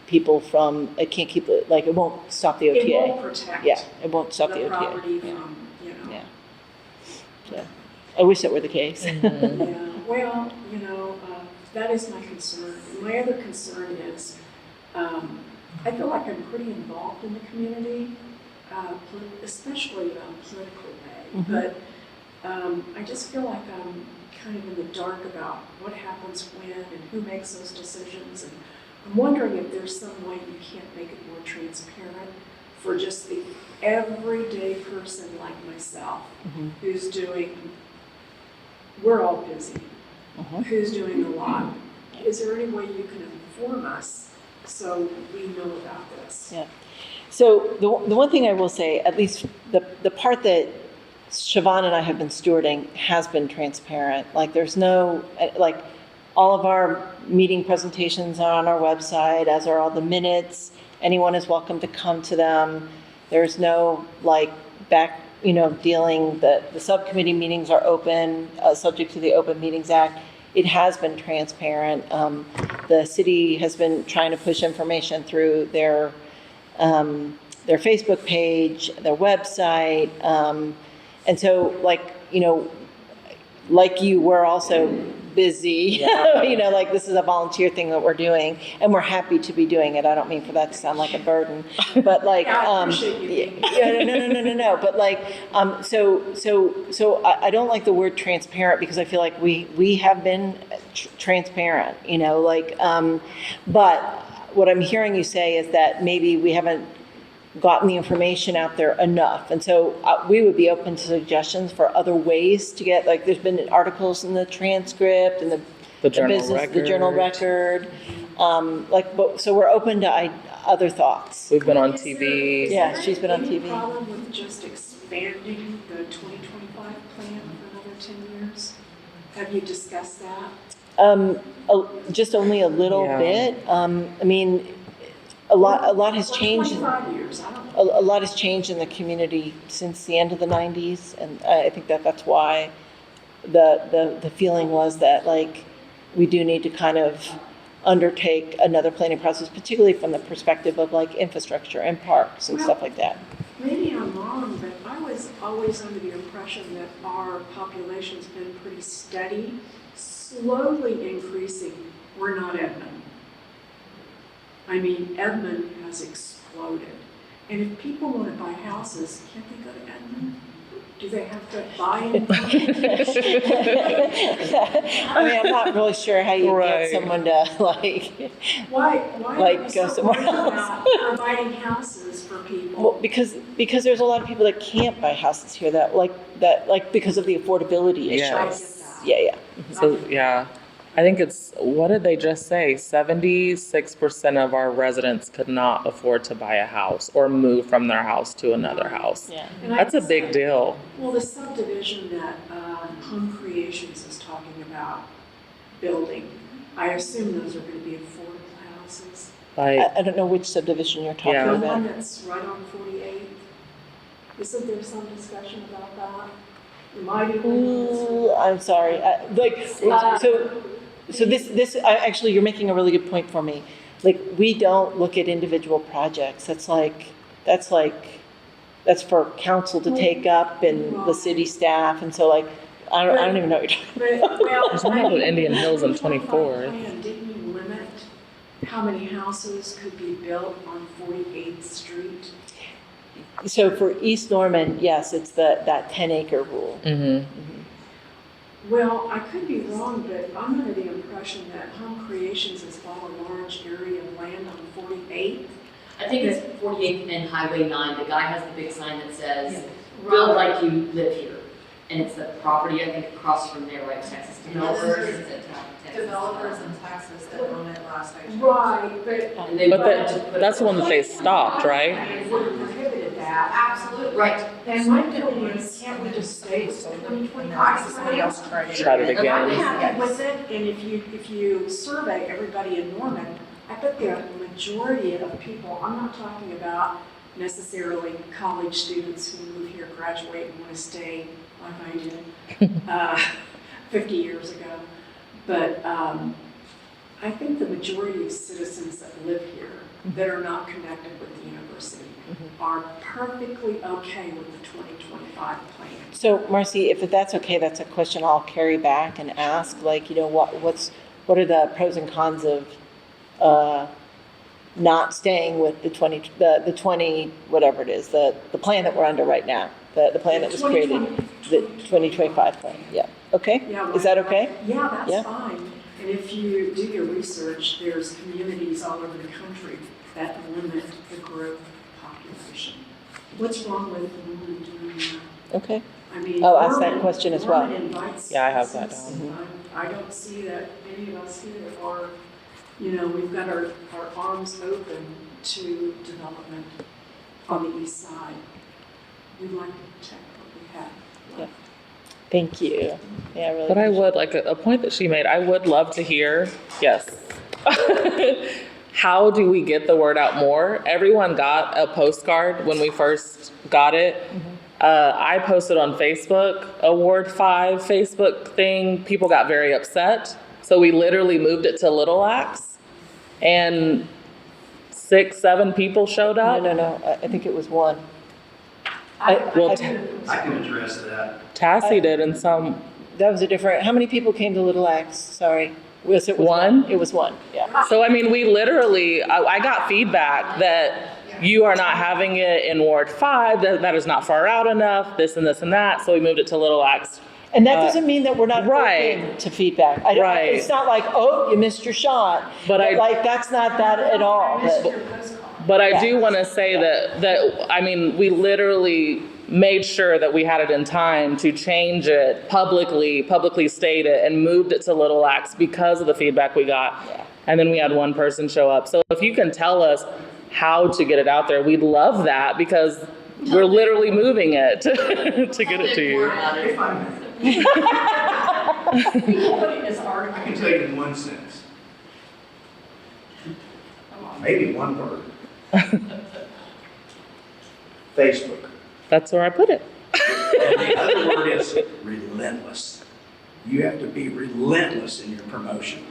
people from, it won't stop the OTA. It won't protect Yeah, it won't stop the OTA. property Yeah. from, Yeah. Yeah. I wish that were the case. Yeah, well, that is my concern. My other concern is, I feel like I'm pretty involved in the community, especially in a political way. But I just feel like I'm kind of in the dark about what happens when and who makes those decisions. And I'm wondering if there's some way you can't make it more transparent for just the everyday person like myself who's doing, we're all busy, who's doing a lot. Is there any way you can inform us so we know about this? Yeah. So the one thing I will say, at least the part that Siobhan and I have been stewarding has been transparent. Like there's no, like all of our meeting presentations are on our website, as are all the minutes. Anyone is welcome to come to them. There's no dealing, the subcommittee meetings are open, subject to the Open Meetings Act. It has been transparent. The city has been trying to push information through their Facebook page, their website. And so like you, we're also busy, this is a volunteer thing that we're doing, and we're happy to be doing it. I don't mean for that to sound like a burden, but I appreciate you. no. But so I don't like the word transparent because I feel like we have been transparent, but what I'm hearing you say is that maybe we haven't gotten the information out there enough. And so we would be open to suggestions for other ways to get, there's been articles in the transcript and the journal record. So we're open to other thoughts. We've been on TV. Yeah, she's been on TV. Is there any problem with just expanding the 2025 plan for another 10 years? Have you discussed that? Just only a little bit. A lot has changed. 25 years, I don't know. A lot has changed in the community since the end of the 90s, and I think that's why the feeling was that we do need to kind of undertake another planning process, particularly from the perspective of infrastructure and parks and stuff like that. Maybe I'm wrong, but I was always under the impression that our population's been pretty steady, slowly increasing. We're not Edmond. I mean, Edmond has exploded. And if people want to buy houses, can't they go to Edmond? Do they have to buy in? I'm not really sure how you get someone to why go somewhere else. About providing houses for people? Well, because there's a lot of people that can't buy houses here that because of the affordability issue. Yes. Yeah. So I think what did they just say? 76% of our residents could not afford to buy a house or move from their house to another house. Yeah. That's a big deal. Well, the subdivision that Home Creations is talking about building, I assume those are going to be affordable houses. I don't know which subdivision you're talking The about. one that's right on 48. Isn't there some discussion about that? I'm sorry. So this actually, you're making a really good point for me. We don't look at individual projects. That's for council to take up and the city staff. And so I don't even know what you're talking about. There's one up in Indian Hills on 24th. Didn't you limit how many houses could be built on 48th Street? So for East Norman, yes, it's that 10-acre rule. Well, I could be wrong, but I'm under the impression that Home Creations has bought a large area of land on 48. I think it's 48th and Highway 9. The guy has the big sign that says, build like you live here. And it's the property, I think, across from there, right, Texas developers. Is it Texas? Developers in Texas that own it last night. Right, And they But wanted to put that's the one that they stopped, right? And would have prohibited that. Absolutely. Right. And my feeling is, can't we just stay so 2025? Somebody else tried it. Tried it I'm again. happy with it, and if you survey everybody in Norman, I bet the majority of people, I'm not talking about necessarily college students who move here, graduate, and want to stay like I did 50 years ago. But I think the majority of citizens that live here that are not connected with the university are perfectly okay with the 2025 plan. So Marcy, if that's okay, that's a question I'll carry back and ask, like, you know, what are the pros and cons of not staying with the 20, whatever it is, the plan that we're under right now, the plan that was created, the 2025 plan, yeah, okay? Yeah, Is that okay? Yeah, that's Yeah. fine. And if you do your research, there's communities all over the country that limit the growth population. What's wrong with Norman doing that? Okay. I mean, I'll ask that Norman- question as well. Norman invites Yeah, I have that citizens. down. I don't see that any of us here are, you know, we've got our arms open to development on the east side. We'd like to protect what we have. Yeah. Thank you. Yeah, I really. But I would, like a point that she made, I would love to hear, yes. How do we get the word out more? Everyone got a postcard when we first got it. I posted on Facebook, a Ward 5 Facebook thing. People got very upset. So we literally moved it to Little Axe. And 6, 7 people showed up. No, I think it was one. I can address that. Tassie did and some. That was a different, how many people came to Little Axe? Sorry. Was it One? It was one, yeah. So, I mean, we literally, I got feedback that you are not having it in Ward 5, that is not far out enough, this and this and that. So we moved it to Little Axe. And that doesn't mean that we're not right. open to feedback. Right. It's not like, oh, you missed your shot. But like, that's not that at all. But I do want to say that I mean, we literally made sure that we had it in time to change it publicly state it, and moved it to Little Axe because of the feedback we got. Yeah. And then we had one person show up. So if you can tell us how to get it out there, we'd love that, because we're literally moving it to get it to you. If I can take it in one sentence. Maybe one word. Facebook. That's where I put it. And the other word is relentless. You have to be relentless in your promotion.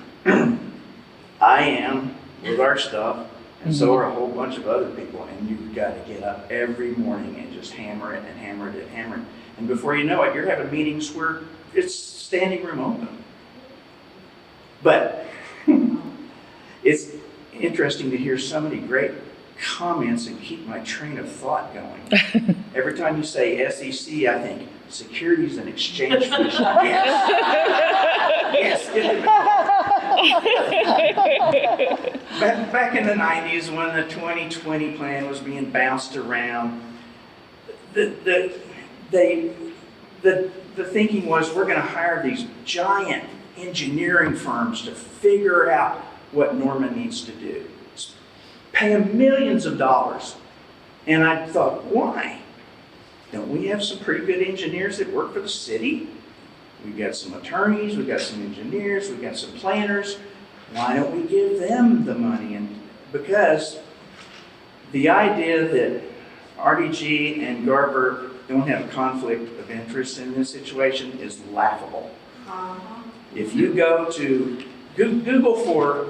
I am with our stuff, and so are a whole bunch of other people, and you've got to get up every morning and just hammer it and hammer it and hammer it. And before you know it, you're having meetings where it's standing room open. But it's interesting to hear so many great comments and keep my train of thought going. Every time you say SEC, I think Securities and Exchange Commission. Yes. Yes. Back in the 90s, when the 2020 plan was being bounced around, the thinking was, we're going to hire these giant engineering firms to figure out what Norman needs to do. Pay them millions of dollars. And I thought, why? Don't we have some pretty good engineers that work for the city? We've got some attorneys, we've got some engineers, we've got some planners. Why don't we give them the money? And because the idea that RDG and Garber don't have a conflict of interest in this situation is laughable. If you go to Google for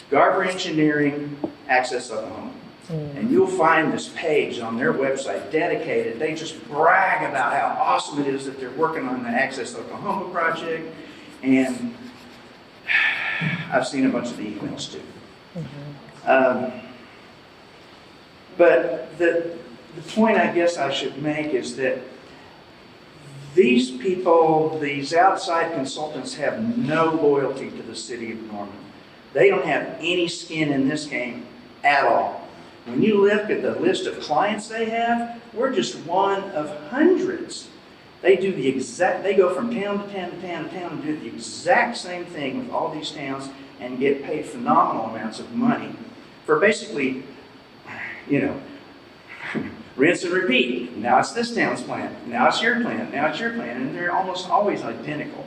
Garber Engineering, Access Oklahoma, and you'll find this page on their website dedicated. They just brag about how awesome it is that they're working on the Access Oklahoma project, and I've seen a bunch of the emails too. But the point I guess I should make is that these people, these outside consultants have no loyalty to the city of Norman. They don't have any skin in this game at all. When you look at the list of clients they have, we're just one of hundreds. They go from town to town to town to town and do the exact same thing with all these towns and get paid phenomenal amounts of money for basically, rinse and repeat. Now it's this town's plan. Now it's your plan. Now it's your plan. And they're almost always identical.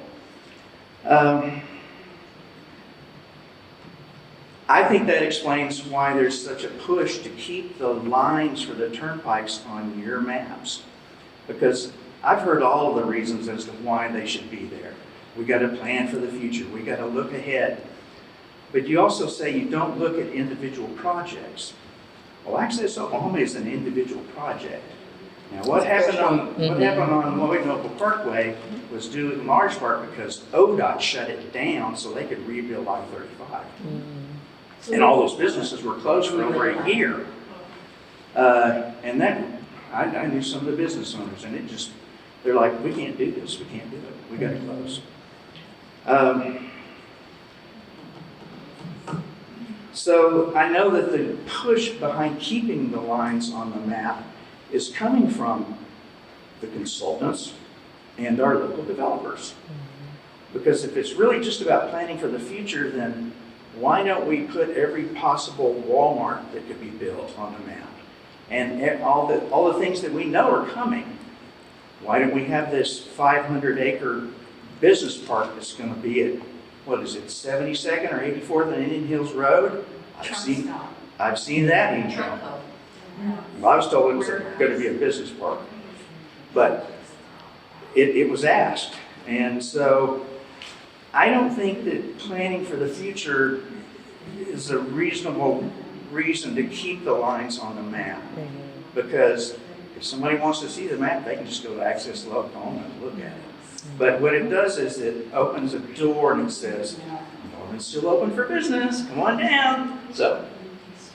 I think that explains why there's such a push to keep the lines for the turnpikes on your maps. Because I've heard all of the reasons as to why they should be there. We got to plan for the future. We got to look ahead. But you also say you don't look at individual projects. Well, Access Oklahoma is an individual project. Now, what happened on Lloyd Noble Parkway was due in large part because ODOT shut it down so they could rebuild I-35. And all those businesses were closed for over a year. And that, I knew some of the business owners, and they're like, we can't do this, we can't do it, we got to close. So I know that the push behind keeping the lines on the map is coming from the consultants and our local developers. Because if it's really just about planning for the future, then why don't we put every possible Walmart that could be built on the map? And all the things that we know are coming. Why don't we have this 500-acre business park that's going to be at, 72nd or 84th and Indian Hills Road? I've seen that in Trump. Well, I was told it was going to be a business park. But it was asked. And so I don't think that planning for the future is a reasonable reason to keep the lines on the map. Because if somebody wants to see the map, they can just go to Access Oklahoma and look at it. But what it does is it opens a door and it says, Norman's still open for business, come on down. So,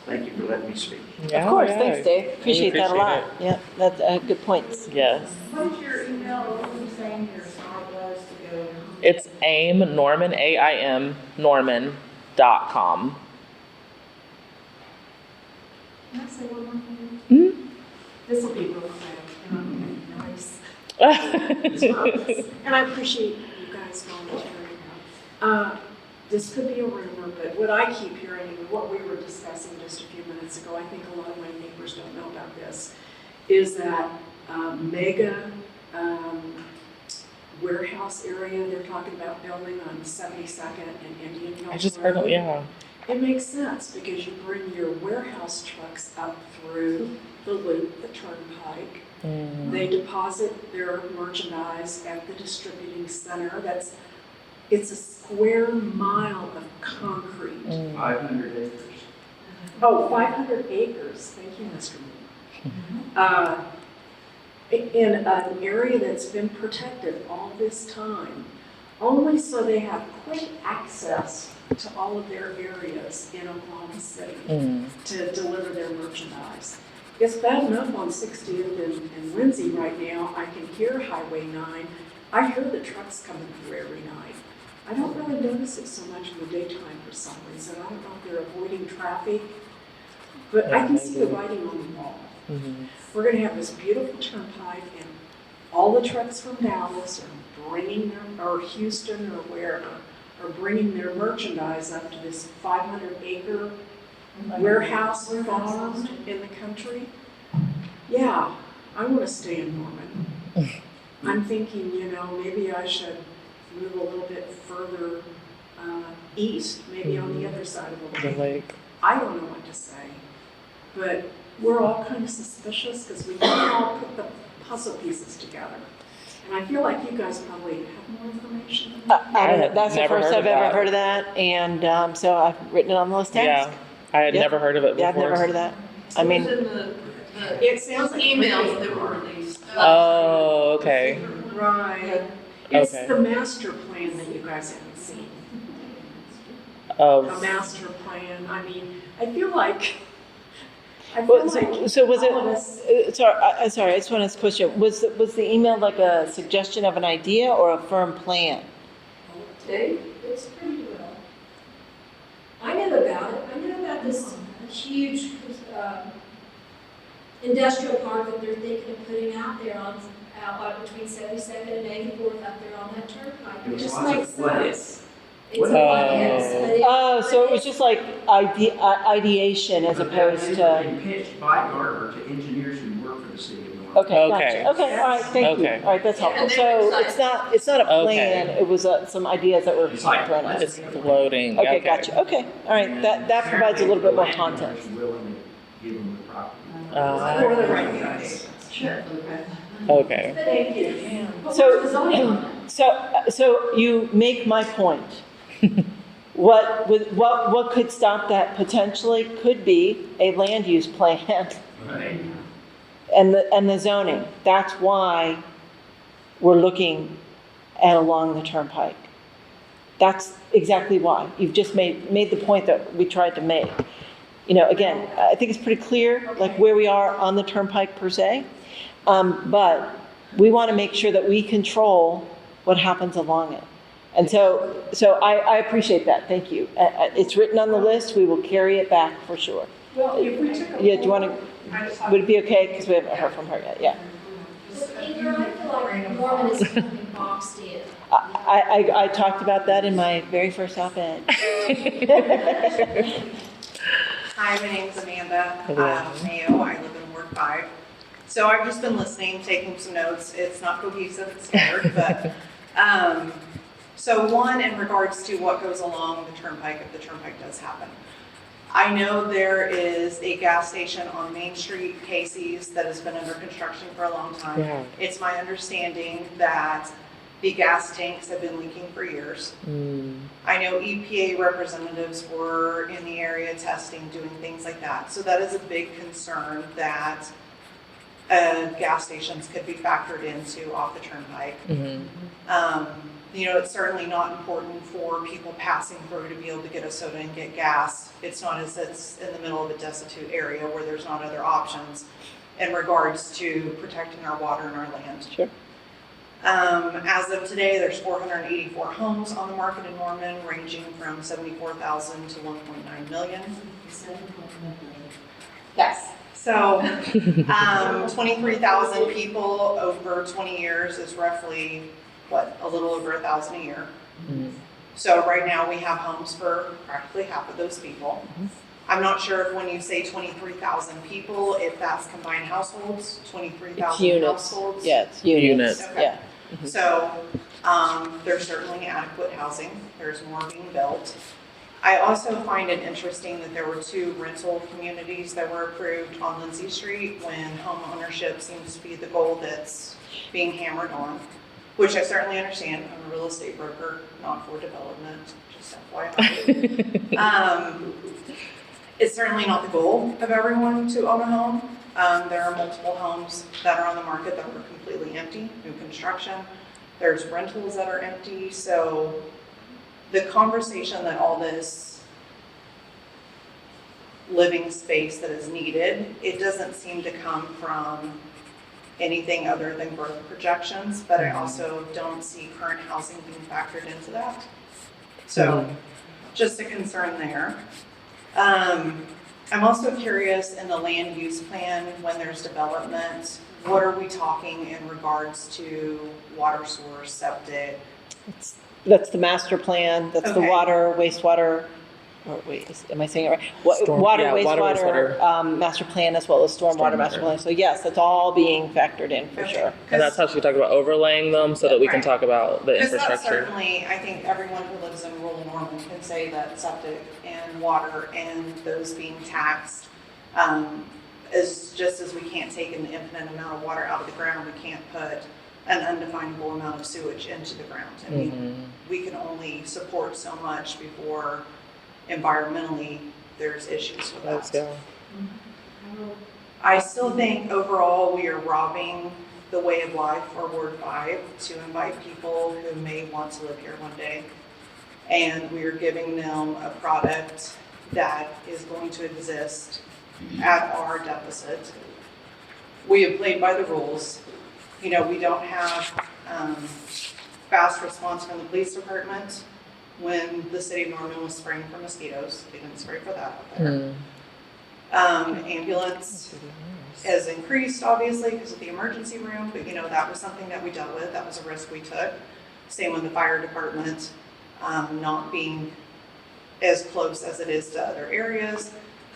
thank you for letting me speak. Of course, thanks, Dave. Appreciate that a lot. Yeah, that's good points. Yes. What's your email? What were you saying your site was to go? It's AIM, Norman, AIM, Norman.com. Can I say one more thing? Mm-hmm. This will be real quick, and I'm going to be nice. And I appreciate you guys volunteering. This could be a rumor, but what I keep hearing and what we were discussing just a few minutes ago, I think a lot of my neighbors don't know about this, is that mega warehouse area they're talking about building on 72nd and Indian Hills. I just heard it, yeah. It makes sense because you bring your warehouse trucks up through the loop, the turnpike. They deposit their merchandise at the distributing center. It's a square mile of concrete. 500 acres. Oh, 500 acres. Thank you, Mr. Moore. In an area that's been protected all this time, only so they have quick access to all of their areas in Oklahoma City to deliver their merchandise. It's bad enough on 60th and Lindsay right now. I can hear Highway 9. I hear the trucks coming through every night. I don't really notice it so much in the daytime for some reason. I don't know if they're avoiding traffic, but I can see the writing on the wall. We're going to have this beautiful turnpike, and all the trucks from Dallas are bringing their, or Houston or wherever, are bringing their merchandise up to this 500-acre warehouse farm in the country. Yeah, I want to stay in Norman. I'm thinking, maybe I should move a little bit further east, maybe on the other side of the lake. I don't know what to say, but we're all kind of suspicious because we can't all put the puzzle pieces together. And I feel like you guys probably have more information than that. That's the first I've ever heard of that, and so I've written it on the list. Yeah, I had never heard of it before. Yeah, I've never heard of that. I mean, It sounds like emails that were released. Oh, okay. Right. It's the master plan that you guys haven't seen. A master plan. I mean, I feel like I feel Well, like so was all of us, sorry, I just want to ask a question. Was the email like a suggestion of an idea or a firm plan? it's pretty well. I know about it. I know about this huge industrial park that they're thinking of putting out there out between 72nd and 84th out there on that turnpike. It was just lots of makes flooding. sense. It's a lot, yes, but Oh, so it was just like ideation as opposed They were to, being pitched by Garber to engineers who work for the city of North. okay, Okay. gotcha. Okay, all right, thank you. Okay. All right, that's helpful. And So then it's not a Okay. plan, it was some ideas that were It's like, thrown out. It's floating. Okay, gotcha. Okay, all right, that provides a little bit more context. Willing to give them the property. For the right price. Sure. Okay. thank you. So you make my point. What could stop that potentially could be a land use plan Right. and the zoning. That's why we're looking at along the turnpike. That's exactly why. You've just made the point that we tried to make. You know, again, I think it's pretty clear, like where we are on the turnpike per se. But we want to make sure that we control what happens along it. And so I appreciate that. Thank you. It's written on the list. We will carry it back for sure. Well, if we took a. Yeah, do you want to, would it be okay? Because we haven't heard from her yet. Yeah. Ingrid, I feel like Norman is becoming boxed in. I talked about that in my very first op-ed. Hi, my name's Amanda Hello. Mayo. I live in Ward 5. So I've just been listening, taking some notes. It's not cohesive, it's scattered, but so one, in regards to what goes along the turnpike, if the turnpike does happen. I know there is a gas station on Main Street, Casey's, that has been under construction for a long time. Yeah. It's my understanding that the gas tanks have been leaking for years. I know EPA representatives were in the area testing, doing things like that. So that is a big concern that gas stations could be factored into off the turnpike. You know, it's certainly not important for people passing through to be able to get a soda and get gas. It's not as it's in the middle of a destitute area where there's not other options in regards to protecting our water and our land. Sure. As of today, there's 484 homes on the market in Norman, ranging from 74,000 to 1.9 million. Yes. So, 23,000 people over 20 years is roughly, a little over 1,000 a year. So right now we have homes for practically half of those people. I'm not sure if when you say 23,000 people, if that's combined households, 23,000 households. Yeah, it's units. Okay. Yeah. So, there's certainly adequate housing, there's more being built. I also find it interesting that there were 2 rental communities that were approved on Lindsay Street when home ownership seems to be the goal that's being hammered on, which I certainly understand. I'm a real estate broker, not for development, just FYI. It's certainly not the goal of everyone to own a home. There are multiple homes that are on the market that were completely empty, new construction. There's rentals that are empty. So the conversation that all this living space that is needed, it doesn't seem to come from anything other than growth projections, but I also don't see current housing being factored into that. So just a concern there. I'm also curious in the land use plan, when there's development, what are we talking in regards to water source, septic? That's the master plan, that's the Okay. water, wastewater, or wait, am I saying it right? Water, wastewater, master plan as well as stormwater master plan. So yes, that's all being factored in for sure. And that's how she talked about overlaying them so that we can Right. talk about the Because that's infrastructure. certainly, I think everyone who lives in rural Norman can say that septic and water and those being taxed, is just as we can't take an infinite amount of water out of the ground, we can't put an undefinable amount of sewage into the ground. I mean, we can only support so much before environmentally there's issues with Let's that. go. I still think overall we are robbing the way of life for Ward 5 to invite people who may want to live here one day. And we are giving them a product that is going to exist at our deficit. We have played by the rules. You know, we don't have fast response from the police department. When the city of Norman was spraying for mosquitoes, they didn't spray for that up there. Ambulance has increased, obviously, because of the emergency room, but you know, that was something that we dealt with. That was a risk we took. Same with the fire department, not being as close as it is to other areas.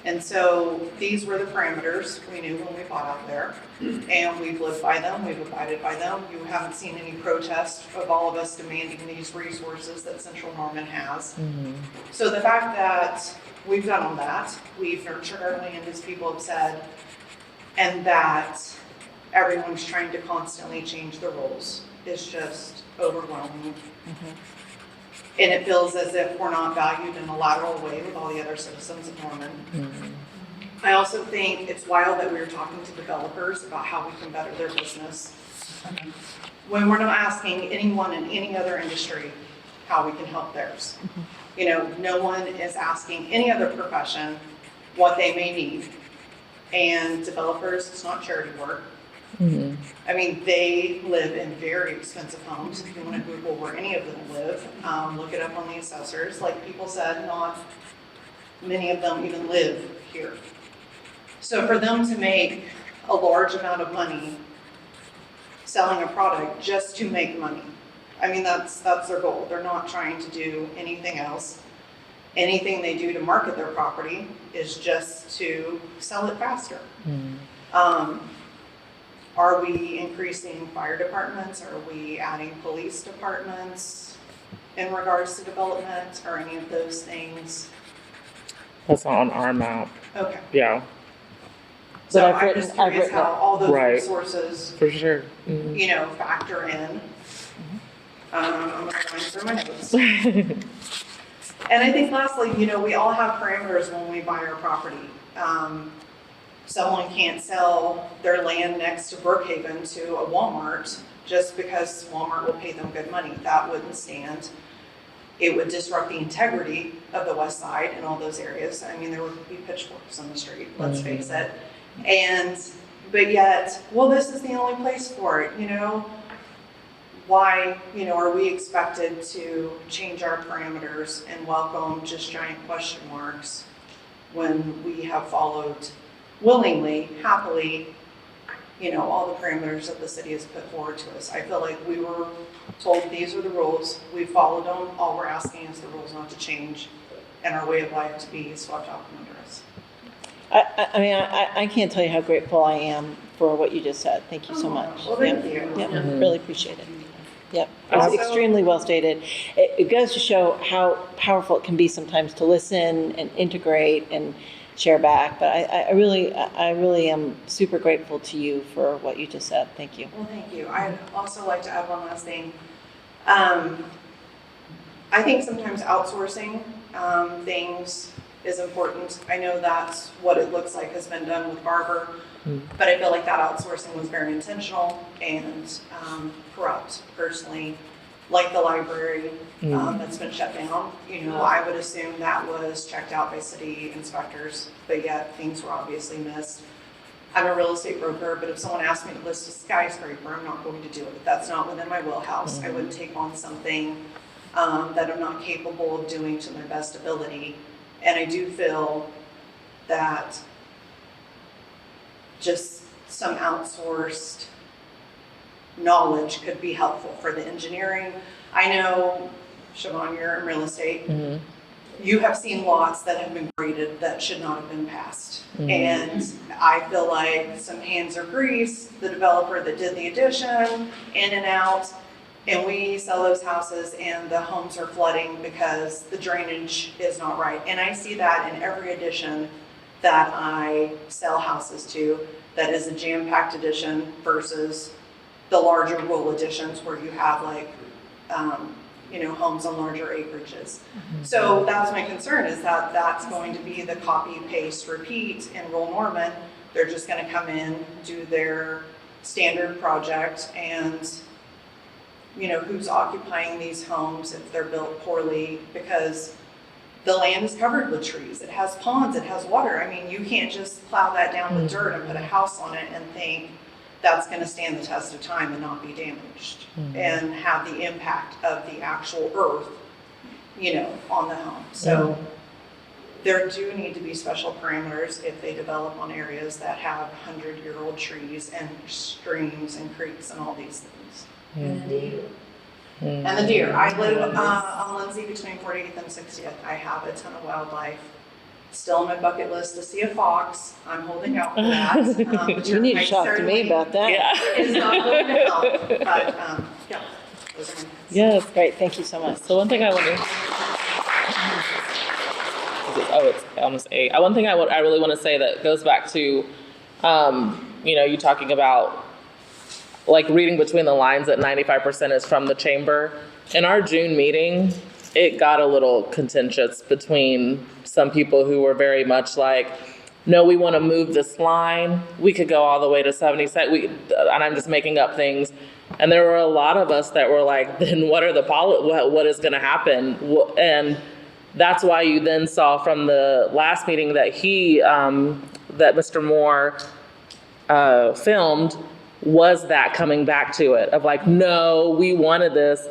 And so these were the parameters we knew when we bought out there, and we've lived by them, we've abided by them. You haven't seen any protest of all of us demanding these resources that Central Norman has. So the fact that we've done all that, we've nurtured our land, as people have said, and that everyone's trying to constantly change the rules is just overwhelming. And it feels as if we're not valued in a lateral way with all the other citizens of Norman. I also think it's wild that we're talking to developers about how we can better their business when we're not asking anyone in any other industry how we can help theirs. You know, no one is asking any other profession what they may need. And developers, it's not charity work. I mean, they live in very expensive homes. If you want to Google where any of them live, look it up on the assessors. Like people said, not many of them even live here. So for them to make a large amount of money selling a product just to make money, I mean, that's their goal. They're not trying to do anything else. Anything they do to market their property is just to sell it faster. Are we increasing fire departments? Are we adding police departments in regards to development or any of those things? That's not on our map. Okay. Yeah. So I'm just curious how all those resources, for sure, you know, factor in. I'm gonna go through my notes. And I think lastly, you know, we all have parameters when we buy our property. Someone can't sell their land next to Brookhaven to a Walmart just because Walmart will pay them good money. That wouldn't stand. It would disrupt the integrity of the west side and all those areas. I mean, there would be pitchforks on the street, let's face it. But yet, well, this is the only place for it, you know? Why, you know, are we expected to change our parameters and welcome just giant question marks when we have followed willingly, happily, you know, all the parameters that the city has put forward to us? I feel like we were told these are the rules, we followed them, all we're asking is the rules not to change and our way of life to be swept out from under us. I mean, I can't tell you how grateful I am for what you just said. Thank you so much. Well, thank you. Yeah, really appreciate it. Yep, it was extremely well stated. It goes to show how powerful it can be sometimes to listen and integrate and share back. But I really am super grateful to you for what you just said. Thank you. Well, thank you. I'd also like to add one last thing. I think sometimes outsourcing things is important. I know that's what it looks like has been done with Barber, but I feel like that outsourcing was very intentional and corrupt, personally. Like the library that's been shut down, you know, I would assume that was checked out by city inspectors, but yet things were obviously missed. I'm a real estate broker, but if someone asked me to list a skyscraper, I'm not going to do it. That's not within my wheelhouse. I wouldn't take on something that I'm not capable of doing to my best ability. And I do feel that just some outsourced knowledge could be helpful for the engineering. I know, Siobhan, you're in real estate. You have seen lots that have been graded that should not have been passed. And I feel like some hands are greased, the developer that did the addition, in and out, and we sell those houses and the homes are flooding because the drainage is not right. And I see that in every addition that I sell houses to, that is a jam-packed addition versus the larger rural additions where you have like, you know, homes on larger acreages. So that's my concern, is that that's going to be the copy, paste, repeat in rural Norman. They're just gonna come in, do their standard project, and you know, who's occupying these homes if they're built poorly, because the land is covered with trees, it has ponds, it has water. I mean, you can't just plow that down with dirt and put a house on it and think that's gonna stand the test of time and not be damaged and have the impact of the actual earth, you know, on the home. So there do need to be special parameters if they develop on areas that have 100-year-old trees and streams and creeks and all these things. And the deer. And the deer. I live on Lindsay between 48th and 60th. I have a ton of wildlife. Still on my bucket list to see a fox. I'm holding out for that. You need to talk to me about that. Yeah. It's not going to help, but yeah. Those are my thoughts. Yes, great, thank you so much. So one thing I want to, it's almost 8. One thing I really want to say that goes back to, you know, you talking about like reading between the lines that 95% is from the chamber. In our June meeting, it got a little contentious between some people who were very much like, no, we want to move this line. We could go all the way to 77. And I'm just making up things. And there were a lot of us that were like, then what are what is going to happen? And that's why you then saw from the last meeting that that Mr. Moore filmed, was that coming back to it of like, no, we wanted this.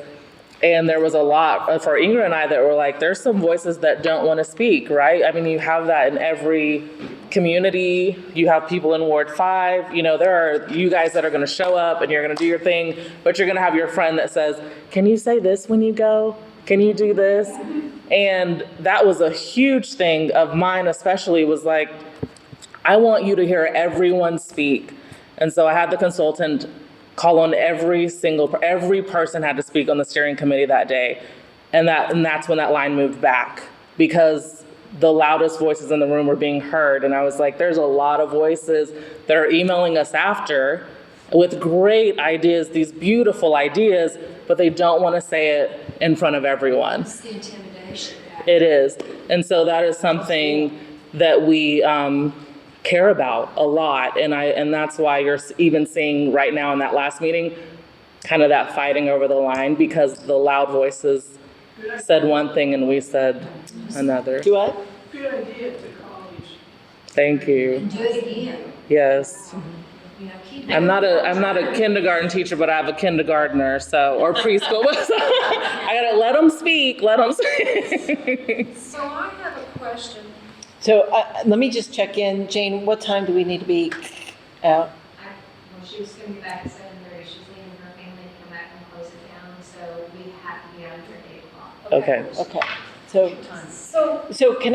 And there was a lot for Ingrid and I that were like, there's some voices that don't want to speak, right? I mean, you have that in every community. You have people in Ward 5, you know, there are you guys that are going to show up and you're going to do your thing, but you're going to have your friend that says, can you say this when you go? Can you do this? And that was a huge thing of mine, especially, was like, I want you to hear everyone speak. And so I had the consultant call on every person had to speak on the steering committee that day. And that's when that line moved back, because the loudest voices in the room were being heard. And I was like, there's a lot of voices that are emailing us after with great ideas, these beautiful ideas, but they don't want to say it in front of everyone. It's the intimidation. It is. And so that is something that we care about a lot. And that's why you're even seeing right now in that last meeting, kind of that fighting over the line, because the loud voices said one thing and we said another. Do what? Good idea at the college. Thank you. And do it again. Yes. You know, keep I'm not a kindergarten teacher, but I have a kindergartner, or preschool. I gotta let them speak, So I have a question. So let me just check in. Jane, what time do we need to be out? Well, she was gonna be back at 7:30, she's leaving her family to come back and close it down, so we have to be out here at 8 o'clock. Okay. So can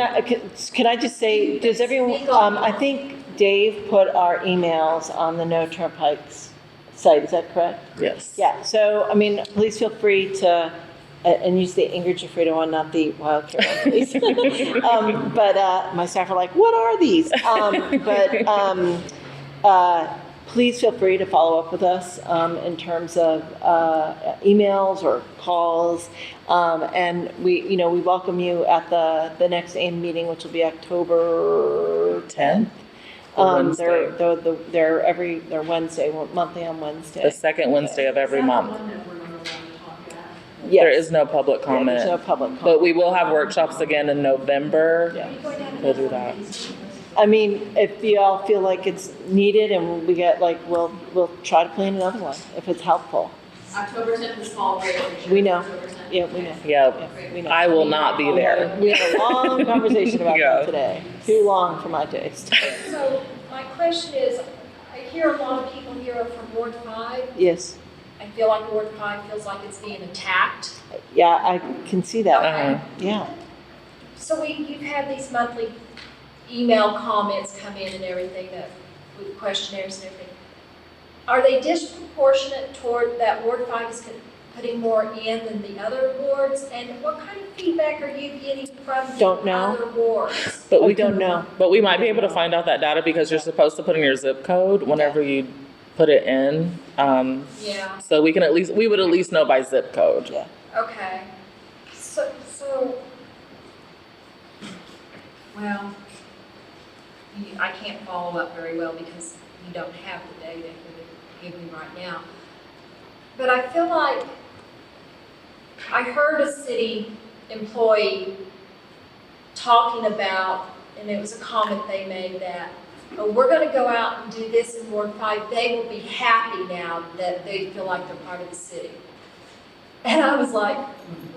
I just say, does everyone, I think Dave put our emails on the No Turnpikes site, is that correct? Yes. Yeah, so, I mean, please feel free to, and use the Ingrid Giuffredo one, not the Wild Carol one, please. But my staff are like, what are these? Please feel free to follow up with us in terms of emails or calls. And we welcome you at the next AIM meeting, which will be October 10th. They're Wednesday, monthly on Wednesday. The second Wednesday of every month. Yes. There is no public comment. There's no public comment. But we will have workshops again in November. Yeah. We'll do that. I mean, if you all feel like it's needed and we get we'll try to plan another one if it's helpful. October 10th is fall break. We know. October 10th. Yeah, we know. Yeah, we know. I will not be there. We had a long conversation about Yeah. that today. Too long for my taste. So my question is, I hear a lot of people here are from Ward 5. Yes. I feel like Ward 5 feels like it's being attacked. Yeah, I can see that. Uh-huh. Yeah. So you've had these monthly email comments come in and everything with questionnaires and everything. Are they disproportionate toward that Ward 5 is putting more in than the other wards? And what kind of feedback are you getting from Don't the know. other wards? But we don't know. But we might be able to find out that data because you're supposed to put in your zip code whenever you put it in. Yeah. So we would at least know by zip code. Yeah. Okay. So, well, I can't follow up very well because you don't have the data to give me right now. But I feel like I heard a city employee talking about, and it was a comment they made that, oh, we're gonna go out and do this in Ward 5, they will be happy now that they feel like they're part of the city. And I was like,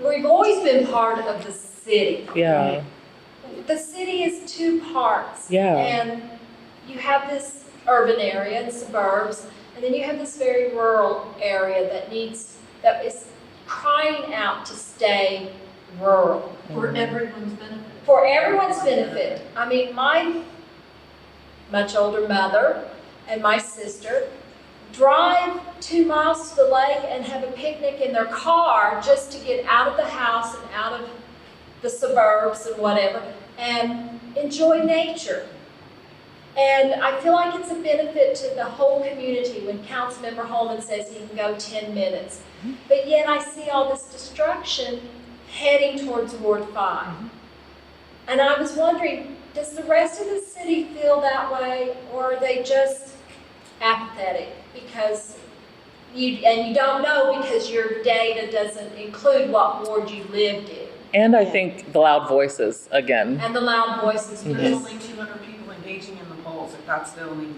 we've always been part of the city. Yeah. The city is two parts. Yeah. And you have this urban area and suburbs, and then you have this very rural area that is crying out to stay rural. For everyone's benefit. For everyone's benefit. I mean, my much older mother and my sister drive 2 miles to the lake and have a picnic in their car just to get out of the house and out of the suburbs and whatever, and enjoy nature. And I feel like it's a benefit to the whole community when Councilmember Holman says he can go 10 minutes. But yet I see all this destruction heading towards Ward 5. And I was wondering, does the rest of the city feel that way, or are they just apathetic because you don't know because your data doesn't include what ward you lived in? And I think the loud voices again. And the loud voices. There's only 200 people engaging in the polls. If that's the only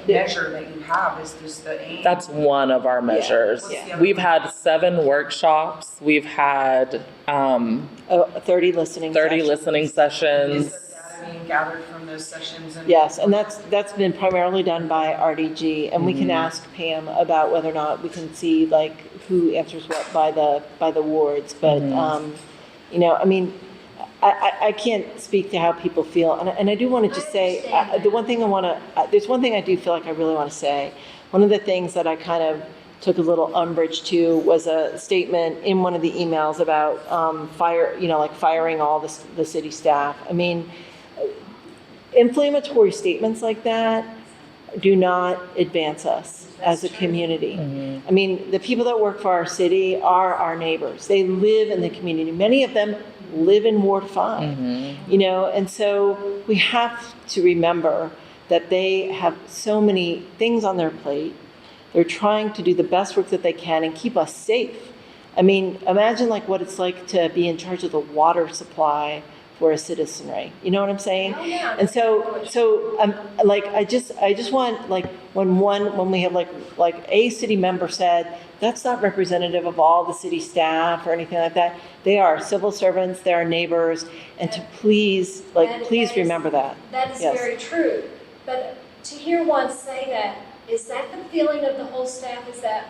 measure that you have, is just the aim. That's one of our measures. Yeah. We've had 7 workshops. We've had 30 listening sessions. Is the data being gathered from those sessions? Yes, and that's been primarily done by RDG, and we can ask Pam about whether or not we can see like who answers what by the wards. But you know, I mean, I can't speak to how people feel, and I do want to just say there's one thing I do feel like I really want to say. One of the things that I kind of took a little umbrage to was a statement in one of the emails about firing all the city staff. I mean, inflammatory statements like that do not advance us as a community. I mean, the people that work for our city are our neighbors. They live in the community. Many of them live in Ward 5, you know, and so we have to remember that they have so many things on their plate. They're trying to do the best work that they can and keep us safe. I mean, imagine like what it's like to be in charge of the water supply for a citizenry. You know what I'm saying? Oh, yeah. And so like I just want like when we have like a city member said that's not representative of all the city staff or anything like that. They are civil servants, they are neighbors, and to please remember that. That is Yes. very true. But to hear one say that, is that the feeling of the whole staff? Is that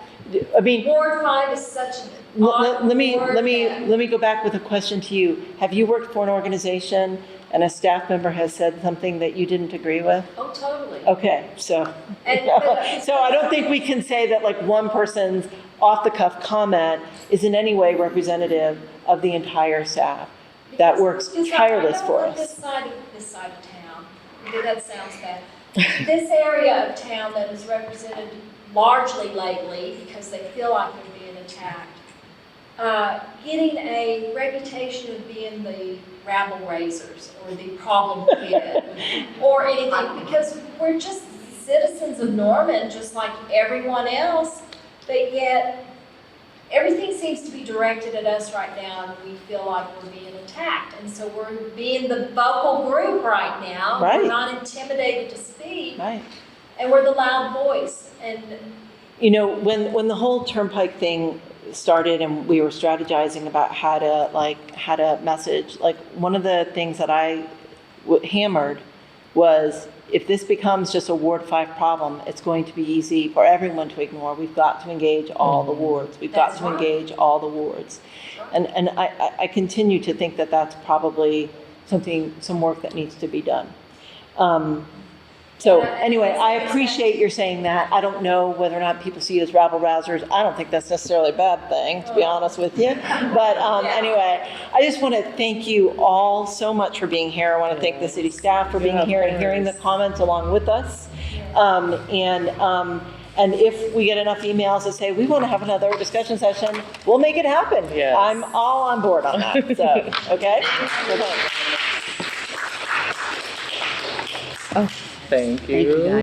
I mean, Ward 5 is such an let odd me ward go back with a question to you. Have you worked for an organization and a staff member has said something that you didn't agree with? Oh, totally. Okay, so so I don't think we can say that like one person's off the cuff comment is in any way representative of the entire staff that works tireless for us. This side of town, maybe that sounds bad. This area of town that is represented largely lately because they feel like they're being attacked, getting a reputation of being the rabble raisers or the problem kid or anything, because we're just citizens of Norman just like everyone else, but yet everything seems to be directed at us right now and we feel like we're being attacked. And so we're being the vocal group right now. Right. We're not intimidated to speak. Right. And we're the loud voice. And you know, when the whole Turnpike thing started and we were strategizing about how to message, like one of the things that I hammered was if this becomes just a Ward 5 problem, it's going to be easy for everyone to ignore. We've got to engage all the wards. We've got to engage all the wards. And I continue to think that that's probably some work that needs to be done. So anyway, I appreciate your saying that. I don't know whether or not people see it as rabble rousers. I don't think that's necessarily a bad thing, to be honest with you. But anyway, I just want to thank you all so much for being here. I want to thank the city staff for being here and hearing the comments along with us. And if we get enough emails that say, we want to have another discussion session, we'll make it happen. Yes. I'm all on board on that. So, okay? So thanks. Oh, thank you.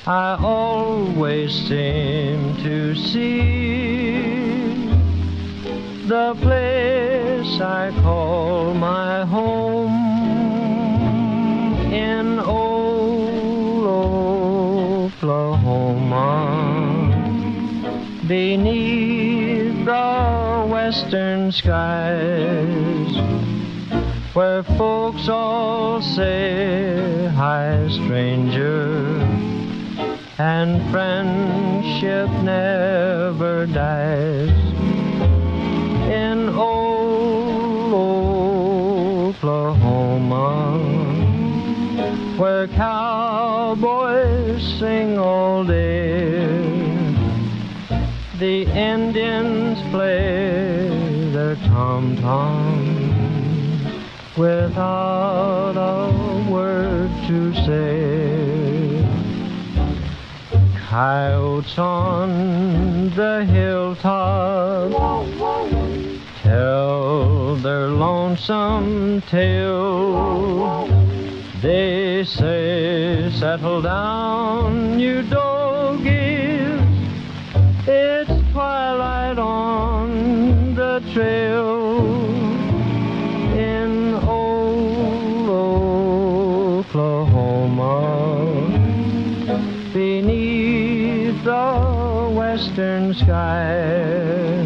I always seem to see the place I call my home in old Oklahoma, beneath the western skies, where folks all say, "Hi, stranger," and friendship never dies. In old Oklahoma, where cowboys sing all day, the Indians play their tom-toms without a word to say. Coyotes on the hilltop tell their lonesome tale. They say, "Settle down, you doggies, it's twilight on the trail." In old Oklahoma, beneath the western sky,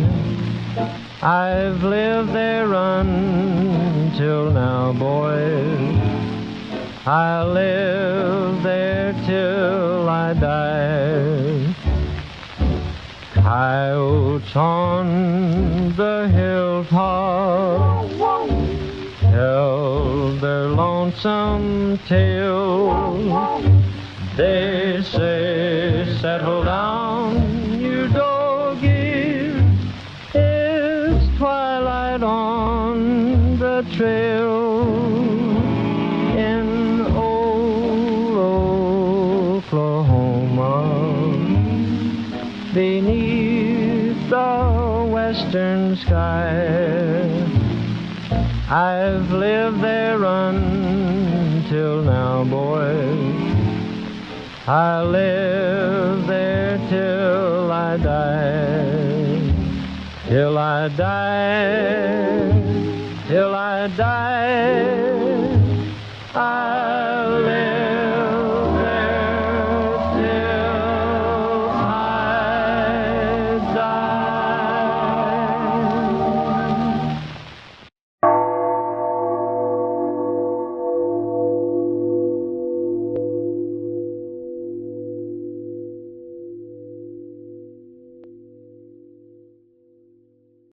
I've lived there until now, boys. I'll live there till I die. Coyotes on the hilltop tell their lonesome tale. They say, "Settle down, you doggies, it's twilight on the trail." In old Oklahoma, beneath the western sky, I've lived there until now, boys. I live there till I die, till I die, till I die.